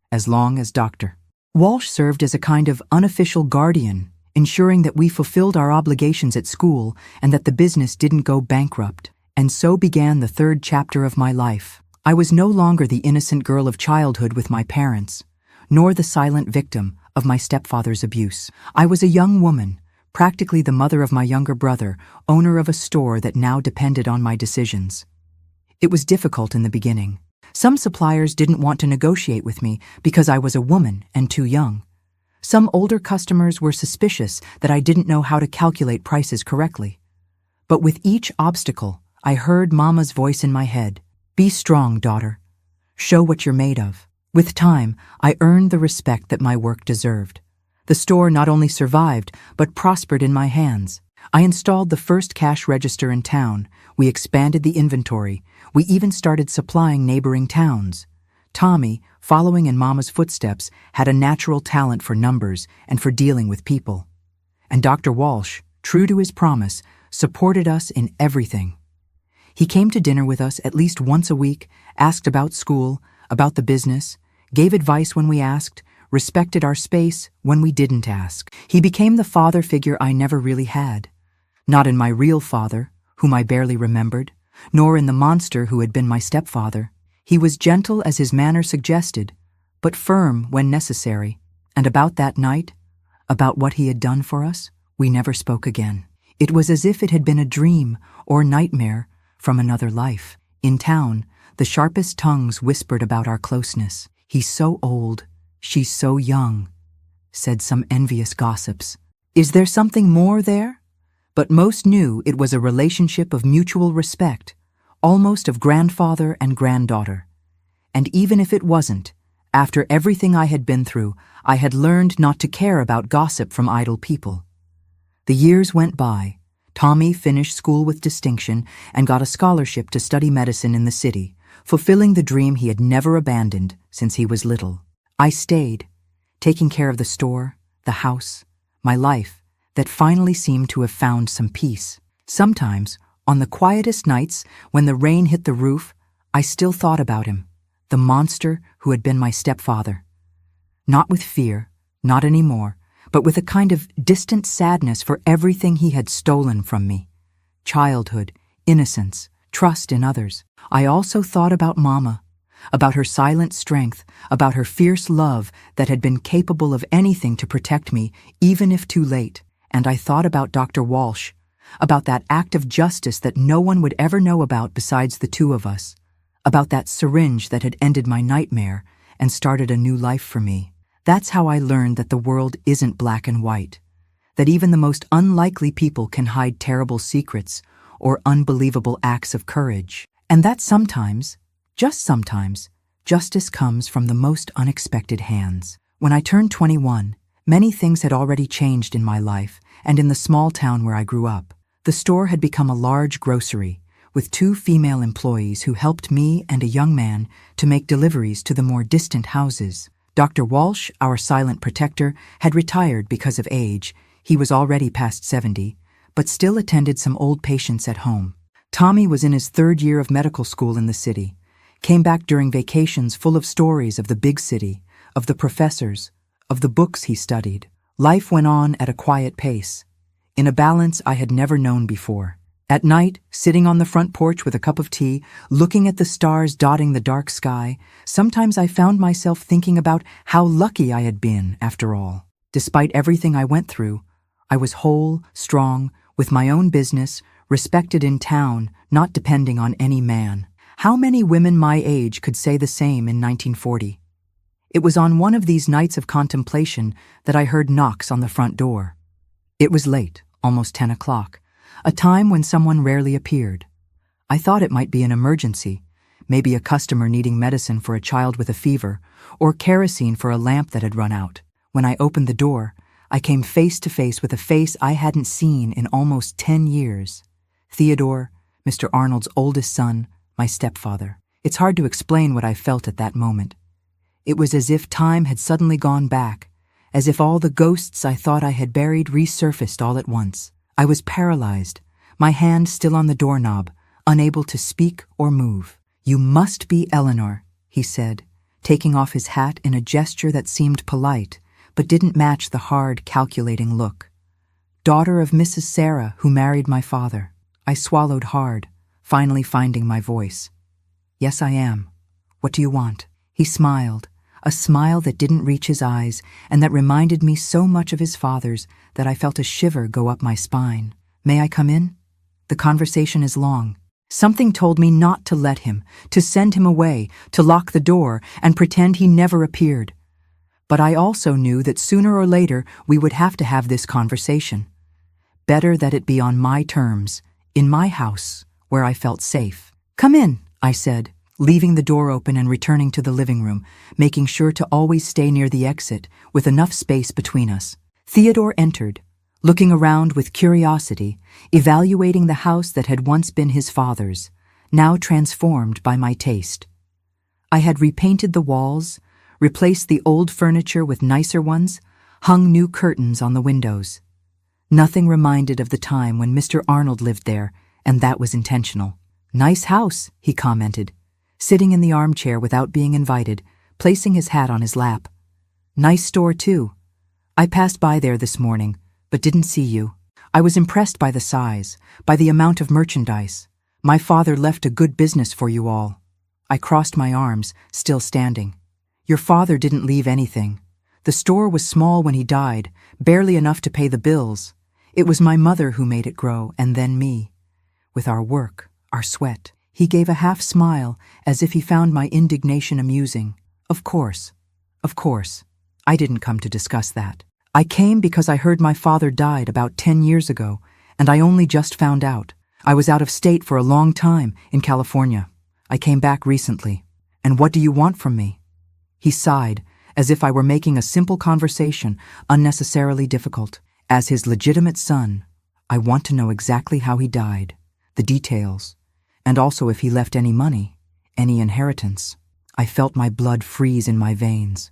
as long as Dr. Walsh served as a kind of unofficial guardian, ensuring that we fulfilled our obligations at school and that the business didn't go bankrupt. And so began the third chapter of my life. I was no longer the innocent girl of childhood with my parents, nor the silent victim of my stepfather's abuse. I was a young woman, practically the mother of my younger brother, owner of a store that now depended on my decisions. It was difficult in the beginning. Some suppliers didn't want to negotiate with me because I was a woman and too young. Some older customers were suspicious that I didn't know how to calculate prices correctly. But with each obstacle, I heard Mama's voice in my head. Be strong, daughter. Show what you're made of. With time, I earned the respect that my work deserved. The store not only survived, but prospered in my hands. I installed the first cash register in town. We expanded the inventory. We even started supplying neighboring towns. Tommy, following in Mama's footsteps, had a natural talent for numbers and for dealing with people. And Dr. Walsh, true to his promise, supported us in everything. He came to dinner with us at least once a week, asked about school, about the business, gave advice when we asked, respected our space when we didn't ask. He became the father figure I never really had. Not in my real father, whom I barely remembered, nor in the monster who had been my stepfather. He was gentle as his manner suggested, but firm when necessary. And about that night, about what he had done for us, we never spoke again. It was as if it had been a dream or nightmare from another life. In town, the sharpest tongues whispered about our closeness. He's so old, she's so young, said some envious gossips. Is there something more there? But most knew it was a relationship of mutual respect, almost of grandfather and granddaughter. And even if it wasn't, after everything I had been through, I had learned not to care about gossip from idle people. The years went by. Tommy finished school with distinction and got a scholarship to study medicine in the city, fulfilling the dream he had never abandoned since he was little. I stayed, taking care of the store, the house, my life, that finally seemed to have found some peace. Sometimes, on the quietest nights, when the rain hit the roof, I still thought about him, the monster who had been my stepfather. Not with fear, not anymore, but with a kind of distant sadness for everything he had stolen from me. Childhood, innocence, trust in others. I also thought about Mama, about her silent strength, about her fierce love that had been capable of anything to protect me, even if too late. And I thought about Dr. Walsh, about that act of justice that no one would ever know about besides the two of us, about that syringe that had ended my nightmare and started a new life for me. That's how I learned that the world isn't black and white, that even the most unlikely people can hide terrible secrets or unbelievable acts of courage, and that sometimes, just sometimes, justice comes from the most unexpected hands. When I turned 21, many things had already changed in my life and in the small town where I grew up. The store had become a large grocery, with 2 female employees who helped me and a young man to make deliveries to the more distant houses. Dr. Walsh, our silent protector, had retired because of age. He was already past 70, but still attended some old patients at home. Tommy was in his 3rd year of medical school in the city, came back during vacations full of stories of the big city, of the professors, of the books he studied. Life went on at a quiet pace, in a balance I had never known before. At night, sitting on the front porch with a cup of tea, looking at the stars dotting the dark sky, sometimes I found myself thinking about how lucky I had been, after all. Despite everything I went through, I was whole, strong, with my own business, respected in town, not depending on any man. How many women my age could say the same in 1940? It was on one of these nights of contemplation that I heard knocks on the front door. It was late, almost 10 o'clock. A time when someone rarely appeared. I thought it might be an emergency, maybe a customer needing medicine for a child with a fever, or kerosene for a lamp that had run out. When I opened the door, I came face to face with a face I hadn't seen in almost 10 years. Theodore, Mr. Arnold's oldest son, my stepfather. It's hard to explain what I felt at that moment. It was as if time had suddenly gone back, as if all the ghosts I thought I had buried resurfaced all at once. I was paralyzed, my hand still on the doorknob, unable to speak or move. "You must be Eleanor," he said, taking off his hat in a gesture that seemed polite, but didn't match the hard, calculating look. "Daughter of Mrs. Sarah, who married my father." I swallowed hard, finally finding my voice. "Yes, I am. What do you want?" He smiled, a smile that didn't reach his eyes and that reminded me so much of his father's that I felt a shiver go up my spine. "May I come in? The conversation is long." Something told me not to let him, to send him away, to lock the door and pretend he never appeared. But I also knew that sooner or later we would have to have this conversation. Better that it be on my terms, in my house, where I felt safe. "Come in," I said, leaving the door open and returning to the living room, making sure to always stay near the exit, with enough space between us. Theodore entered, looking around with curiosity, evaluating the house that had once been his father's, now transformed by my taste. I had repainted the walls, replaced the old furniture with nicer ones, hung new curtains on the windows. Nothing reminded of the time when Mr. Arnold lived there, and that was intentional. "Nice house," he commented, sitting in the armchair without being invited, placing his hat on his lap. "Nice store, too. I passed by there this morning, but didn't see you. I was impressed by the size, by the amount of merchandise. My father left a good business for you all." I crossed my arms, still standing. "Your father didn't leave anything. The store was small when he died, barely enough to pay the bills. It was my mother who made it grow, and then me. With our work, our sweat." He gave a half smile, as if he found my indignation amusing. Of course. I didn't come to discuss that. I came because I heard my father died about 10 years ago, and I only just found out. I was out of state for a long time, in California. I came back recently. "And what do you want from me?" He sighed, as if I were making a simple conversation unnecessarily difficult. "As his legitimate son, I want to know exactly how he died, the details, and also if he left any money, any inheritance." I felt my blood freeze in my veins.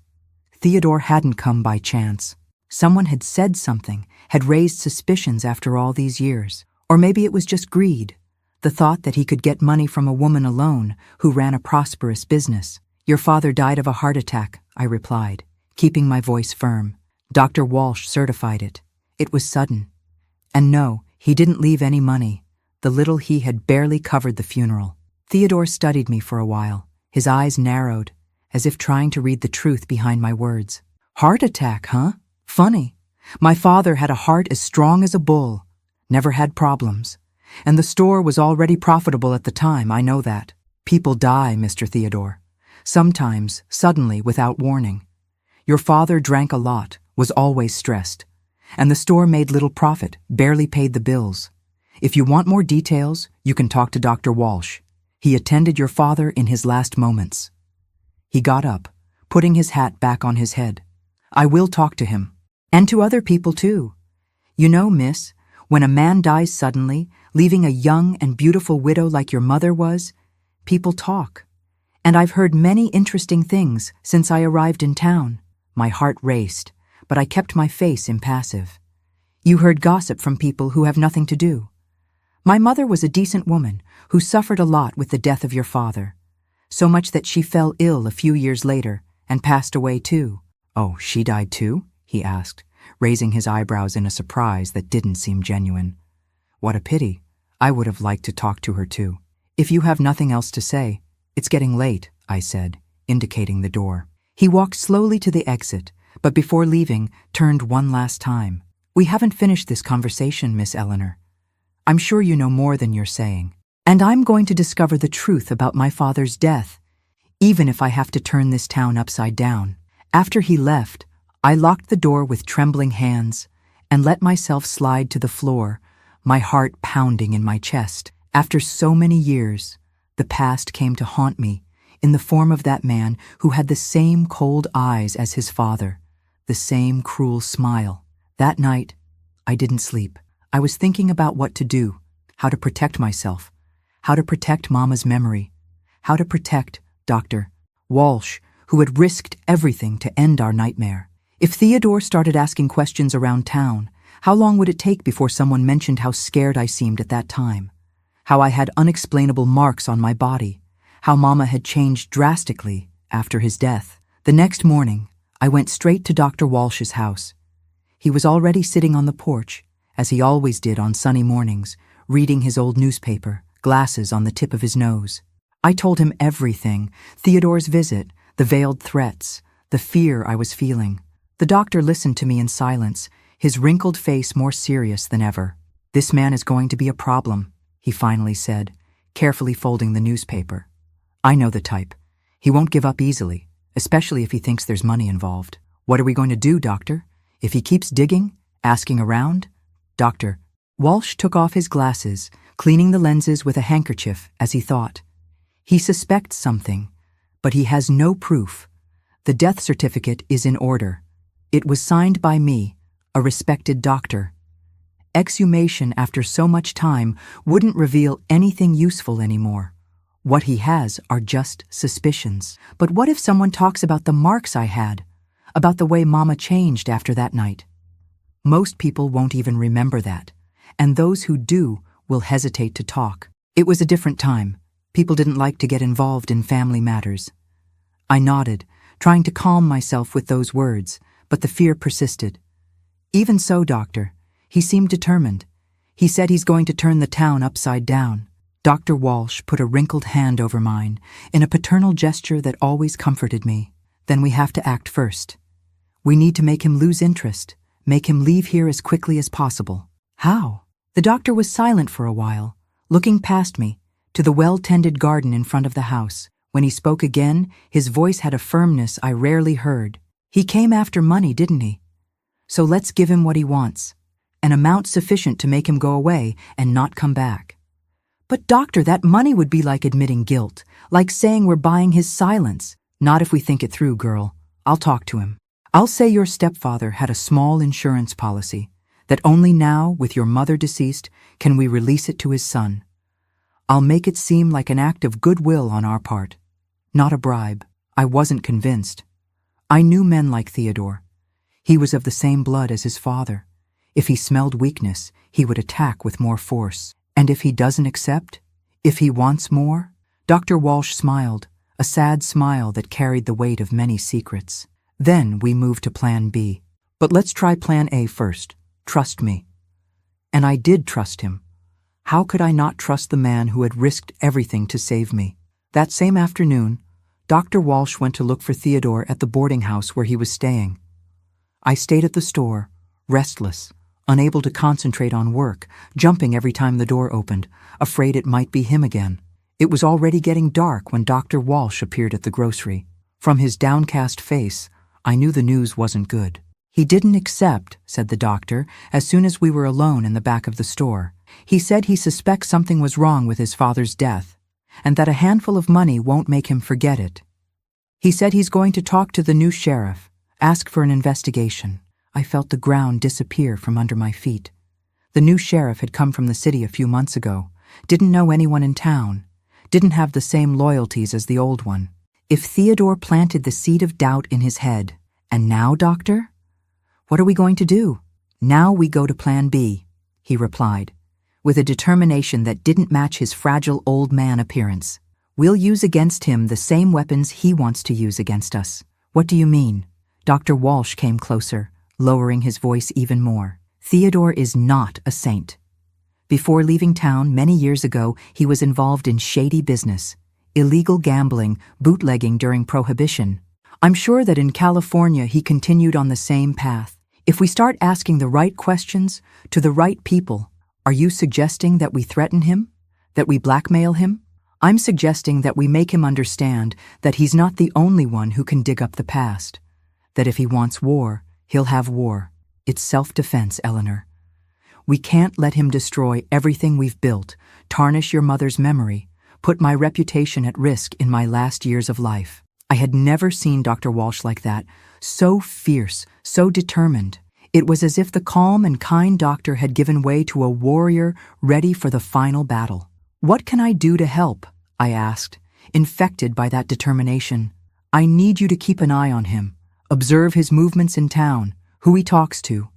Theodore hadn't come by chance. Someone had said something, had raised suspicions after all these years. Or maybe it was just greed, the thought that he could get money from a woman alone who ran a prosperous business. "Your father died of a heart attack," I replied, keeping my voice firm. "Dr. Walsh certified it. It was sudden. And no, he didn't leave any money. The little he had barely covered the funeral." Theodore studied me for a while, his eyes narrowed, as if trying to read the truth behind my words. "Heart attack, huh? Funny. My father had a heart as strong as a bull, never had problems. And the store was already profitable at the time, I know that. People die, Mr. Theodore. Sometimes, suddenly, without warning. Your father drank a lot, was always stressed. And the store made little profit, barely paid the bills. If you want more details, you can talk to Dr. Walsh. He attended your father in his last moments." He got up, putting his hat back on his head. "I will talk to him. And to other people, too. You know, miss, when a man dies suddenly, leaving a young and beautiful widow like your mother was, people talk. And I've heard many interesting things since I arrived in town." My heart raced, but I kept my face impassive. "You heard gossip from people who have nothing to do. My mother was a decent woman who suffered a lot with the death of your father, so much that she fell ill a few years later and passed away too." "Oh, she died too?" he asked, raising his eyebrows in a surprise that didn't seem genuine. "What a pity. I would have liked to talk to her too." "If you have nothing else to say, it's getting late," I said, indicating the door. He walked slowly to the exit, but before leaving, turned one last time. "We haven't finished this conversation, Miss Eleanor. I'm sure you know more than you're saying. And I'm going to discover the truth about my father's death, even if I have to turn this town upside down." After he left, I locked the door with trembling hands and let myself slide to the floor, my heart pounding in my chest. After so many years, the past came to haunt me in the form of that man who had the same cold eyes as his father, the same cruel smile. That night, I didn't sleep. I was thinking about what to do, how to protect myself, how to protect Mama's memory, how to protect Dr. Walsh, who had risked everything to end our nightmare. If Theodore started asking questions around town, how long would it take before someone mentioned how scared I seemed at that time? how I had unexplainable marks on my body, how Mama had changed drastically after his death. The next morning, I went straight to Dr. Walsh's house. He was already sitting on the porch, as he always did on sunny mornings, reading his old newspaper, glasses on the tip of his nose. I told him everything: Theodore's visit, the veiled threats, the fear I was feeling. The doctor listened to me in silence, his wrinkled face more serious than ever. "This man is going to be a problem," he finally said, carefully folding the newspaper. "I know the type. He won't give up easily, especially if he thinks there's money involved." "What are we going to do, doctor? If he keeps digging, asking around?" "Doctor." Walsh took off his glasses, cleaning the lenses with a handkerchief as he thought. "He suspects something, but he has no proof. The death certificate is in order. It was signed by me, a respected doctor. Exhumation after so much time wouldn't reveal anything useful anymore. What he has are just suspicions. But what if someone talks about the marks I had, about the way Mama changed after that night? Most people won't even remember that, and those who do will hesitate to talk. It was a different time. People didn't like to get involved in family matters." I nodded, trying to calm myself with those words, but the fear persisted. "Even so, doctor, he seemed determined. He said he's going to turn the town upside down." Dr. Walsh put a wrinkled hand over mine, in a paternal gesture that always comforted me. "Then we have to act first. We need to make him lose interest, make him leave here as quickly as possible." "How?" The doctor was silent for a while, looking past me, to the well-tended garden in front of the house. When he spoke again, his voice had a firmness I rarely heard. "He came after money, didn't he? So let's give him what he wants, an amount sufficient to make him go away and not come back." "But doctor, that money would be like admitting guilt, like saying we're buying his silence." "Not if we think it through, girl. I'll talk to him. I'll say your stepfather had a small insurance policy, that only now, with your mother deceased, can we release it to his son. I'll make it seem like an act of goodwill on our part, not a bribe." I wasn't convinced. I knew men like Theodore. He was of the same blood as his father. If he smelled weakness, he would attack with more force. And if he doesn't accept? If he wants more? Dr. Walsh smiled, a sad smile that carried the weight of many secrets. "Then we move to Plan B. But let's try Plan A first. Trust me." And I did trust him. How could I not trust the man who had risked everything to save me? That same afternoon, Dr. Walsh went to look for Theodore at the boarding house where he was staying. I stayed at the store, restless, unable to concentrate on work, jumping every time the door opened, afraid it might be him again. It was already getting dark when Dr. Walsh appeared at the grocery. From his downcast face, I knew the news wasn't good. "He didn't accept," said the doctor, as soon as we were alone in the back of the store. "He said he suspects something was wrong with his father's death, and that a handful of money won't make him forget it. He said he's going to talk to the new sheriff, ask for an investigation." I felt the ground disappear from under my feet. The new sheriff had come from the city a few months ago, didn't know anyone in town, didn't have the same loyalties as the old one. If Theodore planted the seed of doubt in his head, and now, doctor? What are we going to do? "Now we go to Plan B," he replied, with a determination that didn't match his fragile old man appearance. "We'll use against him the same weapons he wants to use against us." "What do you mean?" Dr. Walsh came closer, lowering his voice even more. "Theodore is not a saint. Before leaving town many years ago, he was involved in shady business, illegal gambling, bootlegging during Prohibition. I'm sure that in California he continued on the same path. If we start asking the right questions to the right people, are you suggesting that we threaten him? That we blackmail him? I'm suggesting that we make him understand that he's not the only one who can dig up the past. That if he wants war, he'll have war. It's self-defense, Eleanor. We can't let him destroy everything we've built, tarnish your mother's memory, put my reputation at risk in my last years of life." I had never seen Dr. Walsh like that, so fierce, so determined. It was as if the calm and kind doctor had given way to a warrior ready for the final battle. "What can I do to help?" I asked, infected by that determination. "I need you to keep an eye on him, observe his movements in town, who he talks to.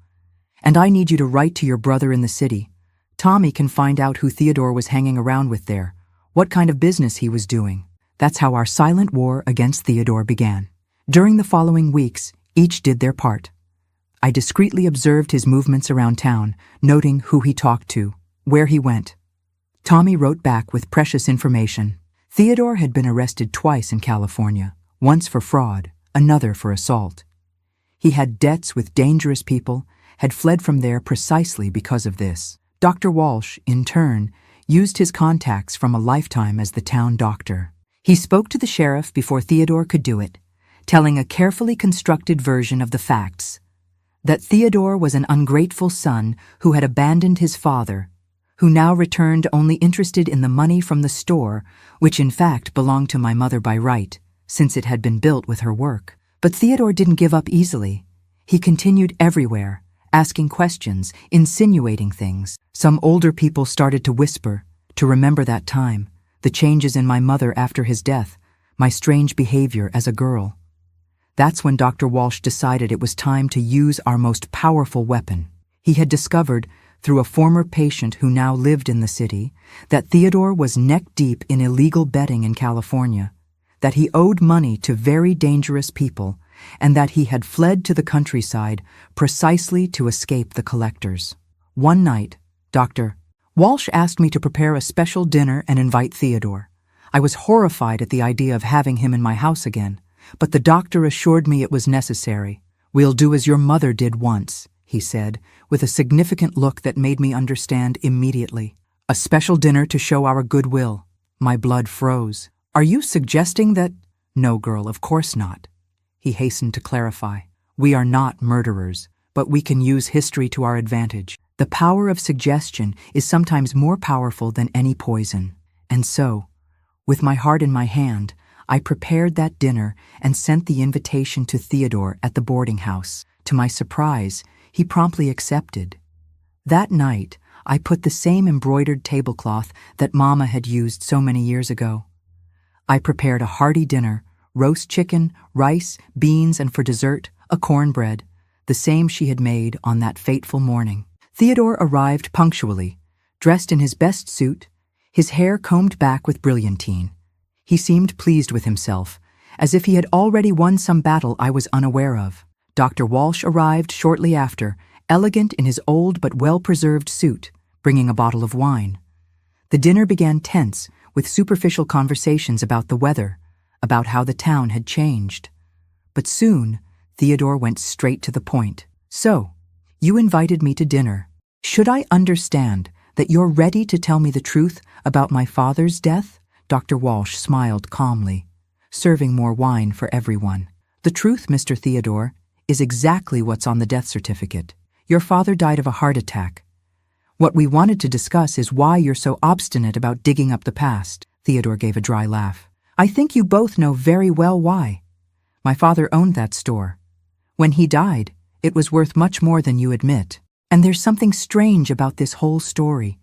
And I need you to write to your brother in the city. Tommy can find out who Theodore was hanging around with there, what kind of business he was doing. That's how our silent war against Theodore began. During the following weeks, each did their part. I discreetly observed his movements around town, noting who he talked to, where he went. Tommy wrote back with precious information. Theodore had been arrested twice in California, once for fraud, another for assault. He had debts with dangerous people, had fled from there precisely because of this. Dr. Walsh, in turn, used his contacts from a lifetime as the town doctor. He spoke to the sheriff before Theodore could do it, telling a carefully constructed version of the facts. That Theodore was an ungrateful son who had abandoned his father, who now returned only interested in the money from the store, which in fact belonged to my mother by right, since it had been built with her work. But Theodore didn't give up easily. He continued everywhere, asking questions, insinuating things. Some older people started to whisper, to remember that time, the changes in my mother after his death, my strange behavior as a girl. That's when Dr. Walsh decided it was time to use our most powerful weapon. He had discovered, through a former patient who now lived in the city, that Theodore was neck-deep in illegal betting in California, that he owed money to very dangerous people, and that he had fled to the countryside precisely to escape the collectors. One night, Dr. Walsh asked me to prepare a special dinner and invite Theodore. I was horrified at the idea of having him in my house again, but the doctor assured me it was necessary. "We'll do as your mother did once," he said, with a significant look that made me understand immediately. "A special dinner to show our goodwill." My blood froze. "Are you suggesting that—" "No, girl, of course not," he hastened to clarify. "We are not murderers, but we can use history to our advantage. The power of suggestion is sometimes more powerful than any poison." And so, with my heart in my hand, I prepared that dinner and sent the invitation to Theodore at the boarding house. To my surprise, he promptly accepted. That night, I put the same embroidered tablecloth that Mama had used so many years ago. I prepared a hearty dinner, roast chicken, rice, beans, and for dessert, a cornbread, the same she had made on that fateful morning. Theodore arrived punctually, dressed in his best suit, his hair combed back with brilliantine. He seemed pleased with himself, as if he had already won some battle I was unaware of. Dr. Walsh arrived shortly after, elegant in his old but well-preserved suit, bringing a bottle of wine. The dinner began tense, with superficial conversations about the weather, about how the town had changed. But soon, Theodore went straight to the point. "So, you invited me to dinner. Should I understand that you're ready to tell me the truth about my father's death?" Dr. Walsh smiled calmly, serving more wine for everyone. "The truth, Mr. Theodore, is exactly what's on the death certificate. Your father died of a heart attack. What we wanted to discuss is why you're so obstinate about digging up the past." Theodore gave a dry laugh. "I think you both know very well why. My father owned that store. When he died, it was worth much more than you admit. And there's something strange about this whole story.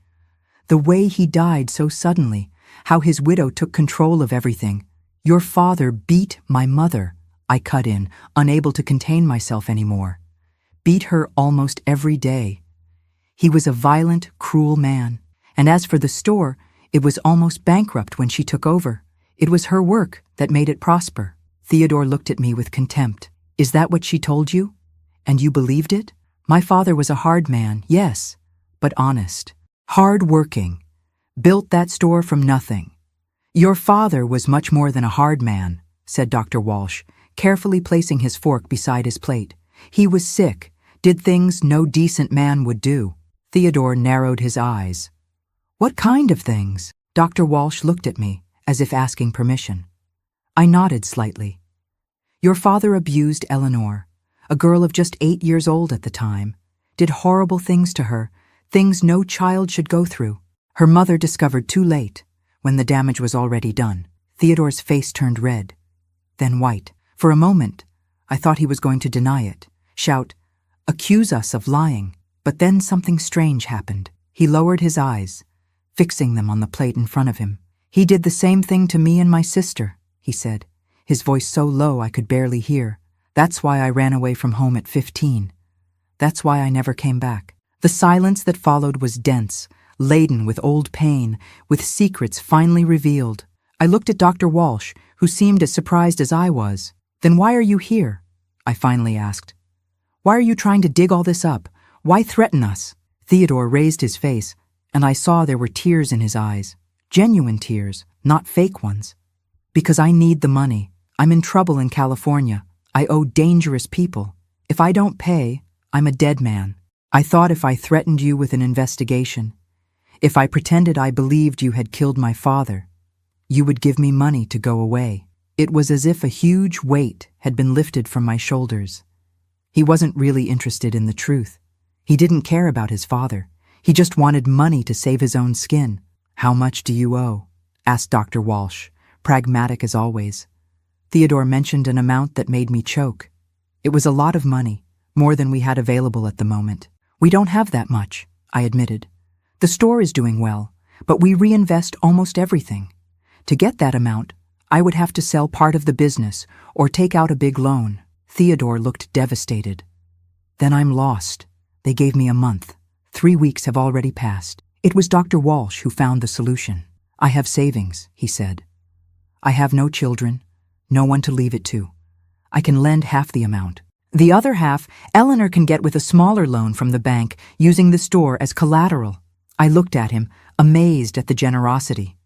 The way he died so suddenly, how his widow took control of everything. Your father beat my mother," I cut in, unable to contain myself anymore. "Beat her almost every day. He was a violent, cruel man. And as for the store, it was almost bankrupt when she took over. It was her work that made it prosper." Theodore looked at me with contempt. "Is that what she told you? And you believed it? My father was a hard man, yes, but honest. Hard-working. Built that store from nothing." "Your father was much more than a hard man," said Dr. Walsh, carefully placing his fork beside his plate. "He was sick, did things no decent man would do." Theodore narrowed his eyes. "What kind of things?" Dr. Walsh looked at me, as if asking permission. I nodded slightly. "Your father abused Eleanor, a girl of just 8 years old at the time, did horrible things to her, things no child should go through. Her mother discovered too late, when the damage was already done." Theodore's face turned red, then white. For a moment, I thought he was going to deny it, shout, "Accuse us of lying." But then something strange happened. He lowered his eyes, fixing them on the plate in front of him. "He did the same thing to me and my sister," he said, his voice so low I could barely hear. "That's why I ran away from home at 15. That's why I never came back." The silence that followed was dense, laden with old pain, with secrets finally revealed. I looked at Dr. Walsh, who seemed as surprised as I was. "Then why are you here?" I finally asked. "Why are you trying to dig all this up? Why threaten us?" Theodore raised his face, and I saw there were tears in his eyes. Genuine tears, not fake ones. "Because I need the money. I'm in trouble in California. I owe dangerous people. If I don't pay, I'm a dead man. I thought if I threatened you with an investigation, if I pretended I believed you had killed my father, you would give me money to go away." It was as if a huge weight had been lifted from my shoulders. He wasn't really interested in the truth. He didn't care about his father. He just wanted money to save his own skin. "How much do you owe?" asked Dr. Walsh, pragmatic as always. Theodore mentioned an amount that made me choke. It was a lot of money, more than we had available at the moment. "We don't have that much," I admitted. "The store is doing well, but we reinvest almost everything. To get that amount, I would have to sell part of the business or take out a big loan." Theodore looked devastated. "Then I'm lost. They gave me a month. 3 weeks have already passed." It was Dr. Walsh who found the solution. "I have savings," he said. "I have no children, no one to leave it to. I can lend half the amount. The other half, Eleanor can get with a smaller loan from the bank, using the store as collateral." I looked at him, amazed at the generosity.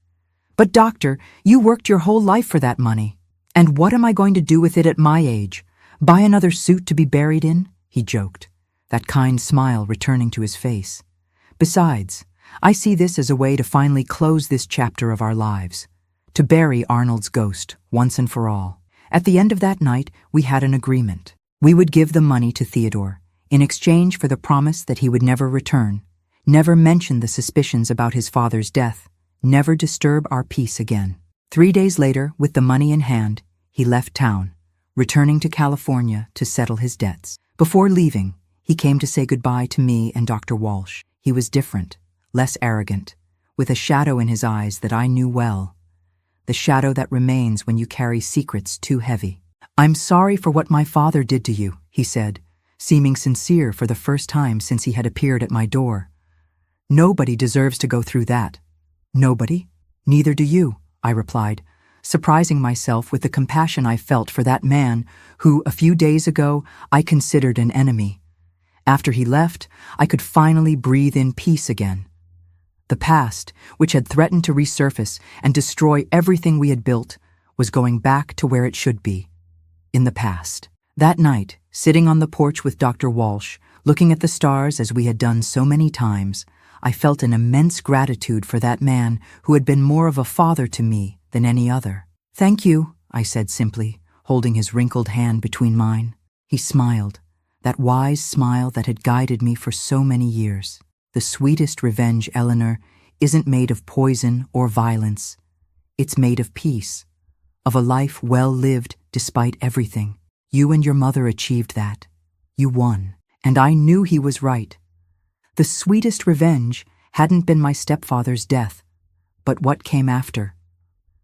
"But doctor, you worked your whole life for that money. And what am I going to do with it at my age? Buy another suit to be buried in?" he joked, that kind smile returning to his face. "Besides, I see this as a way to finally close this chapter of our lives, to bury Arnold's ghost once and for all." At the end of that night, we had an agreement. We would give the money to Theodore, in exchange for the promise that he would never return, never mention the suspicions about his father's death, never disturb our peace again. 3 days later, with the money in hand, he left town, returning to California to settle his debts. Before leaving, he came to say goodbye to me and Dr. Walsh. He was different, less arrogant, with a shadow in his eyes that I knew well, the shadow that remains when you carry secrets too heavy. "I'm sorry for what my father did to you," he said, seeming sincere for the first time since he had appeared at my door. "Nobody deserves to go through that." "Nobody? Neither do you," I replied, surprising myself with the compassion I felt for that man who, a few days ago, I considered an enemy. After he left, I could finally breathe in peace again. The past, which had threatened to resurface and destroy everything we had built, was going back to where it should be, in the past. That night, sitting on the porch with Dr. Walsh, looking at the stars as we had done so many times, I felt an immense gratitude for that man who had been more of a father to me than any other. "Thank you," I said simply, holding his wrinkled hand between mine. He smiled, that wise smile that had guided me for so many years. "The sweetest revenge, Eleanor, isn't made of poison or violence. It's made of peace, of a life well lived despite everything. You and your mother achieved that. You won." And I knew he was right. The sweetest revenge hadn't been my stepfather's death, but what came after.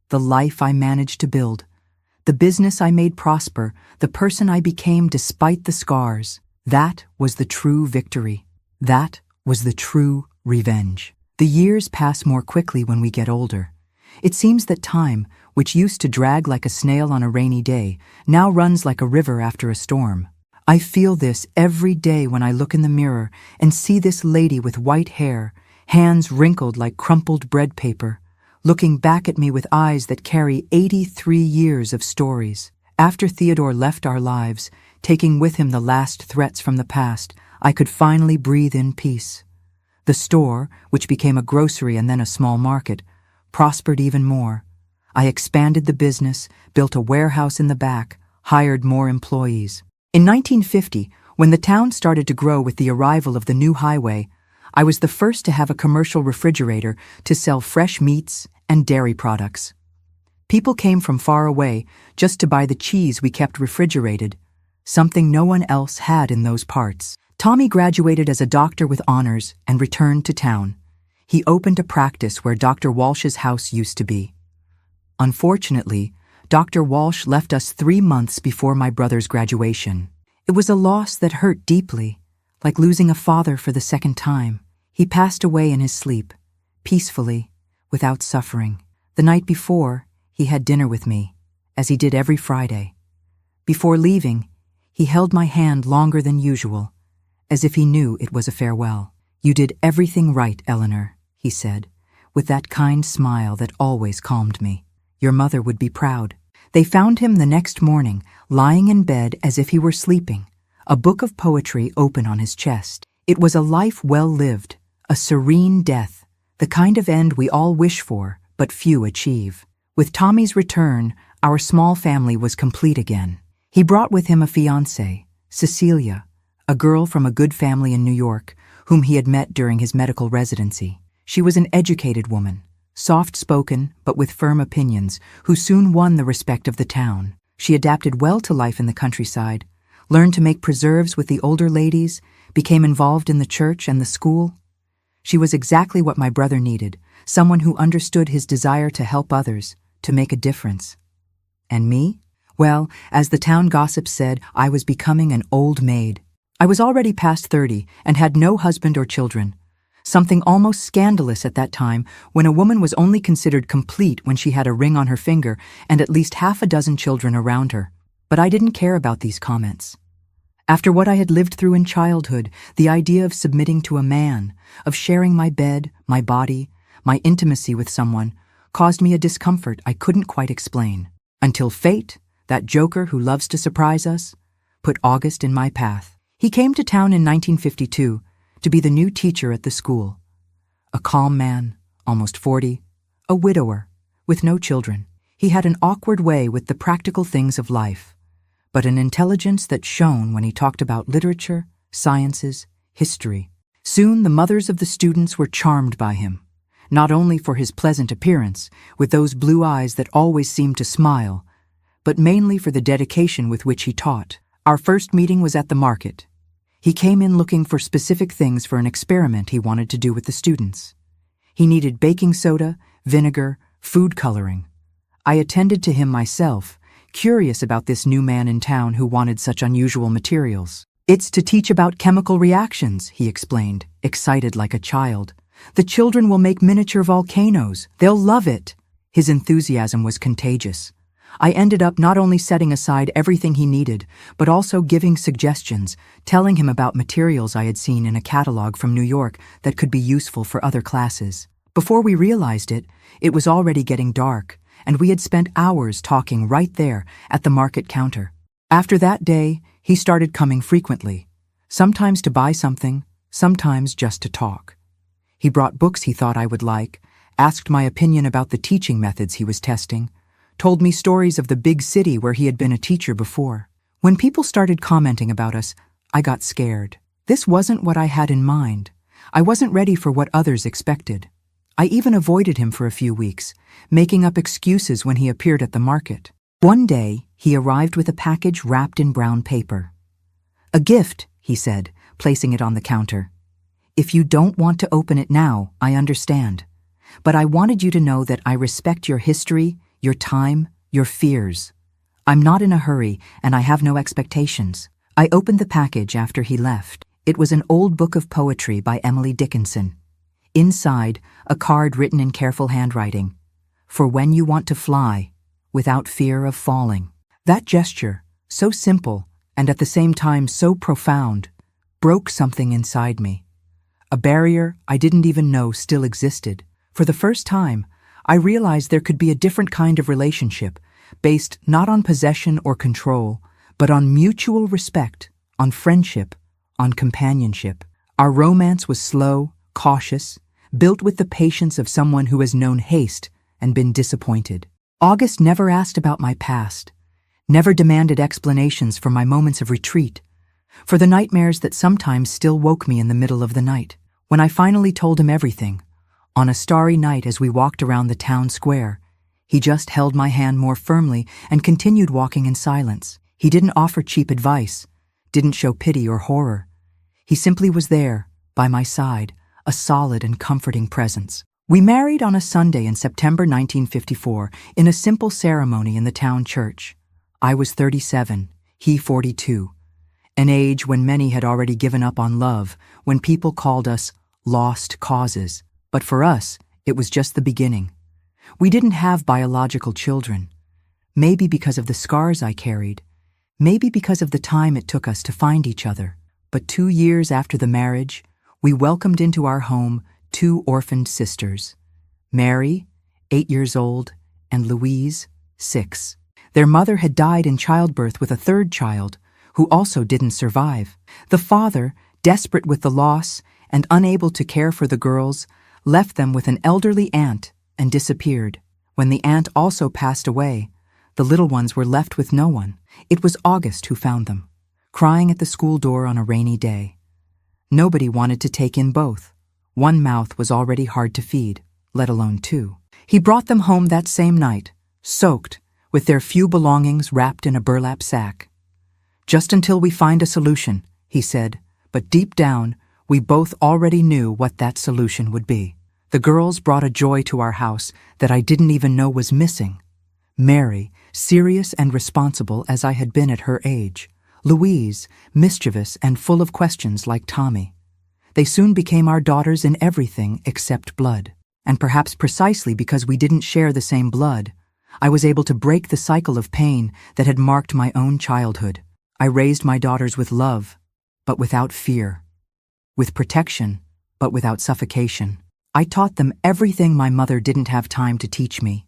The life I managed to build, the business I made prosper, the person I became despite the scars. That was the true victory. That was the true revenge. The years pass more quickly when we get older. It seems that time, which used to drag like a snail on a rainy day, now runs like a river after a storm. I feel this every day when I look in the mirror and see this lady with white hair, hands wrinkled like crumpled bread paper, looking back at me with eyes that carry 83 years of stories. After Theodore left our lives, taking with him the last threats from the past, I could finally breathe in peace. The store, which became a grocery and then a small market, prospered even more. I expanded the business, built a warehouse in the back, hired more employees. In 1950, when the town started to grow with the arrival of the new highway, I was the first to have a commercial refrigerator to sell fresh meats and dairy products. People came from far away just to buy the cheese we kept refrigerated, something no one else had in those parts. Tommy graduated as a doctor with honors and returned to town. He opened a practice where Dr. Walsh's house used to be. Unfortunately, Dr. Walsh left us 3 months before my brother's graduation. It was a loss that hurt deeply, like losing a father for the second time. He passed away in his sleep, peacefully, without suffering. The night before, he had dinner with me, as he did every Friday. Before leaving, he held my hand longer than usual, as if he knew it was a farewell. "You did everything right, Eleanor," he said, with that kind smile that always calmed me. "Your mother would be proud." They found him the next morning, lying in bed as if he were sleeping, a book of poetry open on his chest. It was a life well lived, a serene death, the kind of end we all wish for, but few achieve. With Tommy's return, our small family was complete again. He brought with him a fiancée, Cecilia, a girl from a good family in New York, whom he had met during his medical residency. She was an educated woman, soft-spoken but with firm opinions, who soon won the respect of the town. She adapted well to life in the countryside, learned to make preserves with the older ladies, became involved in the church and the school. She was exactly what my brother needed, someone who understood his desire to help others, to make a difference. And me? Well, as the town gossip said, I was becoming an old maid. I was already past 30 and had no husband or children. Something almost scandalous at that time, when a woman was only considered complete when she had a ring on her finger and at least half a dozen children around her. But I didn't care about these comments. After what I had lived through in childhood, the idea of submitting to a man, of sharing my bed, my body, my intimacy with someone, caused me a discomfort I couldn't quite explain. Until fate, that joker who loves to surprise us, put August in my path. He came to town in 1952 to be the new teacher at the school. A calm man, almost 40, a widower, with no children. He had an awkward way with the practical things of life, but an intelligence that shone when he talked about literature, sciences, history. Soon the mothers of the students were charmed by him, not only for his pleasant appearance, with those blue eyes that always seemed to smile, but mainly for the dedication with which he taught. Our first meeting was at the market. He came in looking for specific things for an experiment he wanted to do with the students. He needed baking soda, vinegar, food coloring. I attended to him myself, curious about this new man in town who wanted such unusual materials. "It's to teach about chemical reactions," he explained, excited like a child. "The children will make miniature volcanoes. They'll love it." His enthusiasm was contagious. I ended up not only setting aside everything he needed, but also giving suggestions, telling him about materials I had seen in a catalog from New York that could be useful for other classes. Before we realized it, it was already getting dark, and we had spent hours talking right there at the market counter. After that day, he started coming frequently, sometimes to buy something, sometimes just to talk. He brought books he thought I would like, asked my opinion about the teaching methods he was testing, told me stories of the big city where he had been a teacher before. When people started commenting about us, I got scared. This wasn't what I had in mind. I wasn't ready for what others expected. I even avoided him for a few weeks, making up excuses when he appeared at the market. One day, he arrived with a package wrapped in brown paper. "A gift," he said, placing it on the counter. "If you don't want to open it now, I understand. But I wanted you to know that I respect your history, your time, your fears. I'm not in a hurry, and I have no expectations." I opened the package after he left. It was an old book of poetry by Emily Dickinson. Inside, a card written in careful handwriting. "For when you want to fly, without fear of falling." That gesture, so simple and at the same time so profound, broke something inside me. A barrier I didn't even know still existed. For the first time, I realized there could be a different kind of relationship, based not on possession or control, but on mutual respect, on friendship, on companionship. Our romance was slow, cautious, built with the patience of someone who has known haste and been disappointed. August never asked about my past, never demanded explanations for my moments of retreat, for the nightmares that sometimes still woke me in the middle of the night. When I finally told him everything, on a starry night as we walked around the town square, he just held my hand more firmly and continued walking in silence. He didn't offer cheap advice, didn't show pity or horror. He simply was there, by my side, a solid and comforting presence. We married on a Sunday in September 1954 in a simple ceremony in the town church. I was 37, he 42, an age when many had already given up on love, when people called us lost causes. But for us, it was just the beginning. We didn't have biological children. Maybe because of the scars I carried. Maybe because of the time it took us to find each other. But 2 years after the marriage, we welcomed into our home 2 orphaned sisters. Mary, 8 years old, and Louise, 6. Their mother had died in childbirth with a 3rd child, who also didn't survive. The father, desperate with the loss and unable to care for the girls, left them with an elderly aunt and disappeared. When the aunt also passed away, the little ones were left with no one. It was August who found them, crying at the school door on a rainy day. Nobody wanted to take in both. One mouth was already hard to feed, let alone 2. He brought them home that same night, soaked, with their few belongings wrapped in a burlap sack. "Just until we find a solution," he said, but deep down, we both already knew what that solution would be. The girls brought a joy to our house that I didn't even know was missing. Mary, serious and responsible as I had been at her age. Louise, mischievous and full of questions like Tommy. They soon became our daughters in everything except blood. And perhaps precisely because we didn't share the same blood, I was able to break the cycle of pain that had marked my own childhood. I raised my daughters with love, but without fear. With protection, but without suffocation. I taught them everything my mother didn't have time to teach me.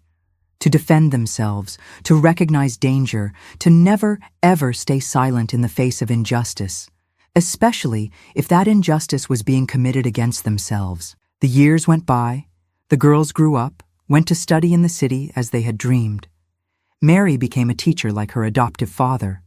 To defend themselves, to recognize danger, to never, ever stay silent in the face of injustice, especially if that injustice was being committed against themselves. The years went by. The girls grew up, went to study in the city as they had dreamed. Mary became a teacher like her adoptive father.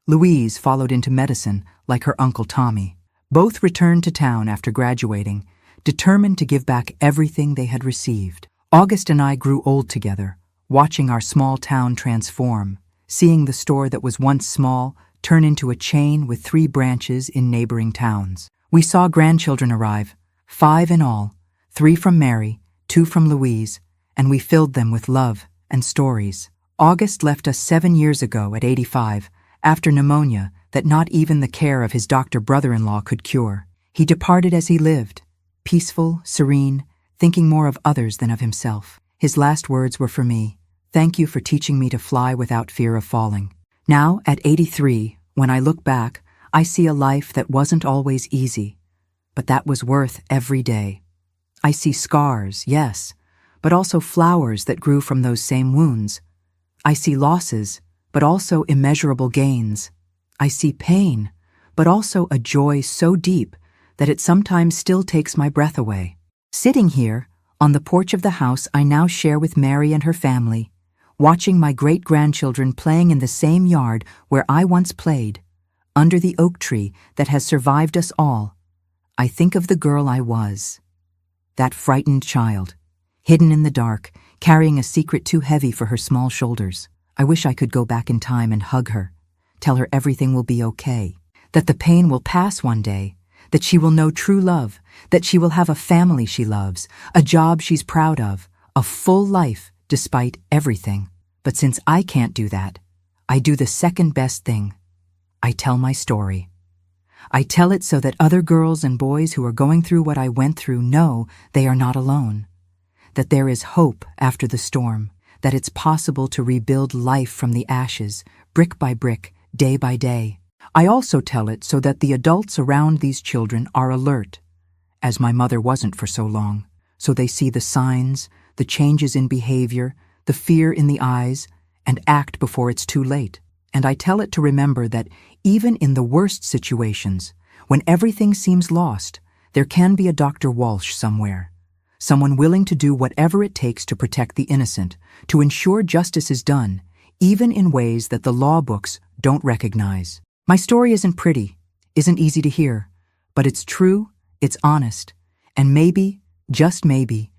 Louise followed into medicine like her Uncle Tommy. Both returned to town after graduating, determined to give back everything they had received. August and I grew old together, watching our small town transform, seeing the store that was once small turn into a chain with 3 branches in neighboring towns. We saw grandchildren arrive, 5 in all, 3 from Mary, 2 from Louise, and we filled them with love and stories. August left us 7 years ago at 85, after pneumonia that not even the care of his doctor brother-in-law could cure. He departed as he lived, peaceful, serene, thinking more of others than of himself. His last words were for me, "Thank you for teaching me to fly without fear of falling." Now, at 83, when I look back, I see a life that wasn't always easy, but that was worth every day. I see scars, yes, but also flowers that grew from those same wounds. I see losses, but also immeasurable gains. I see pain, but also a joy so deep that it sometimes still takes my breath away. Sitting here, on the porch of the house I now share with Mary and her family, watching my great-grandchildren playing in the same yard where I once played, under the oak tree that has survived us all, I think of the girl I was. That frightened child, hidden in the dark, carrying a secret too heavy for her small shoulders. I wish I could go back in time and hug her, tell her everything will be okay, that the pain will pass one day, that she will know true love, that she will have a family she loves, a job she's proud of, a full life despite everything. But since I can't do that, I do the second best thing. I tell my story. I tell it so that other girls and boys who are going through what I went through know they are not alone, that there is hope after the storm, that it's possible to rebuild life from the ashes, brick by brick, day by day. I also tell it so that the adults around these children are alert, as my mother wasn't for so long, so they see the signs, the changes in behavior, the fear in the eyes, and act before it's too late. And I tell it to remember that even in the worst situations, when everything seems lost, there can be a Dr. Walsh somewhere, someone willing to do whatever it takes to protect the innocent, to ensure justice is done, even in ways that the law books don't recognize. My story isn't pretty, isn't easy to hear, but it's true, it's honest, and maybe, just maybe,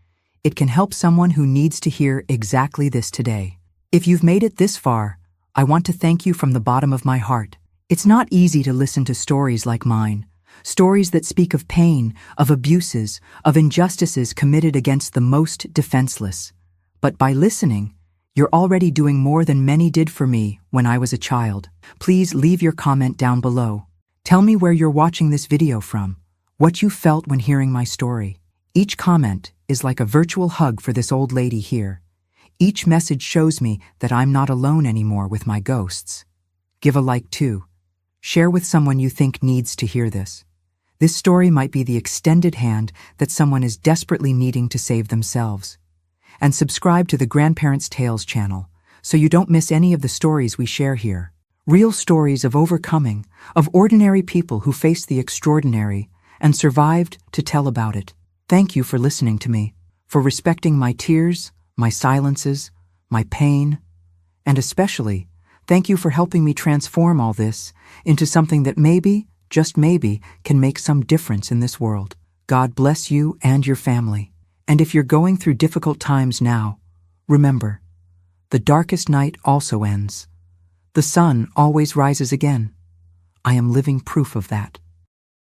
it can help someone who needs to hear exactly this today. If you've made it this far, I want to thank you from the bottom of my heart. It's not easy to listen to stories like mine, stories that speak of pain, of abuses, of injustices committed against the most defenseless. But by listening, you're already doing more than many did for me when I was a child. Please leave your comment down below. Tell me where you're watching this video from, what you felt when hearing my story. Each comment is like a virtual hug for this old lady here. Each message shows me that I'm not alone anymore with my ghosts. Give a like too. Share with someone you think needs to hear this. This story might be the extended hand that someone is desperately needing to save themselves. And subscribe to the Grandparents' Tales channel so you don't miss any of the stories we share here. Real stories of overcoming, of ordinary people who faced the extraordinary and survived to tell about it. Thank you for listening to me, for respecting my tears, my silences, my pain, and especially, thank you for helping me transform all this into something that maybe, just maybe, can make some difference in this world. God bless you and your family. And if you're going through difficult times now, remember, the darkest night also ends. The sun always rises again. I am living proof of that.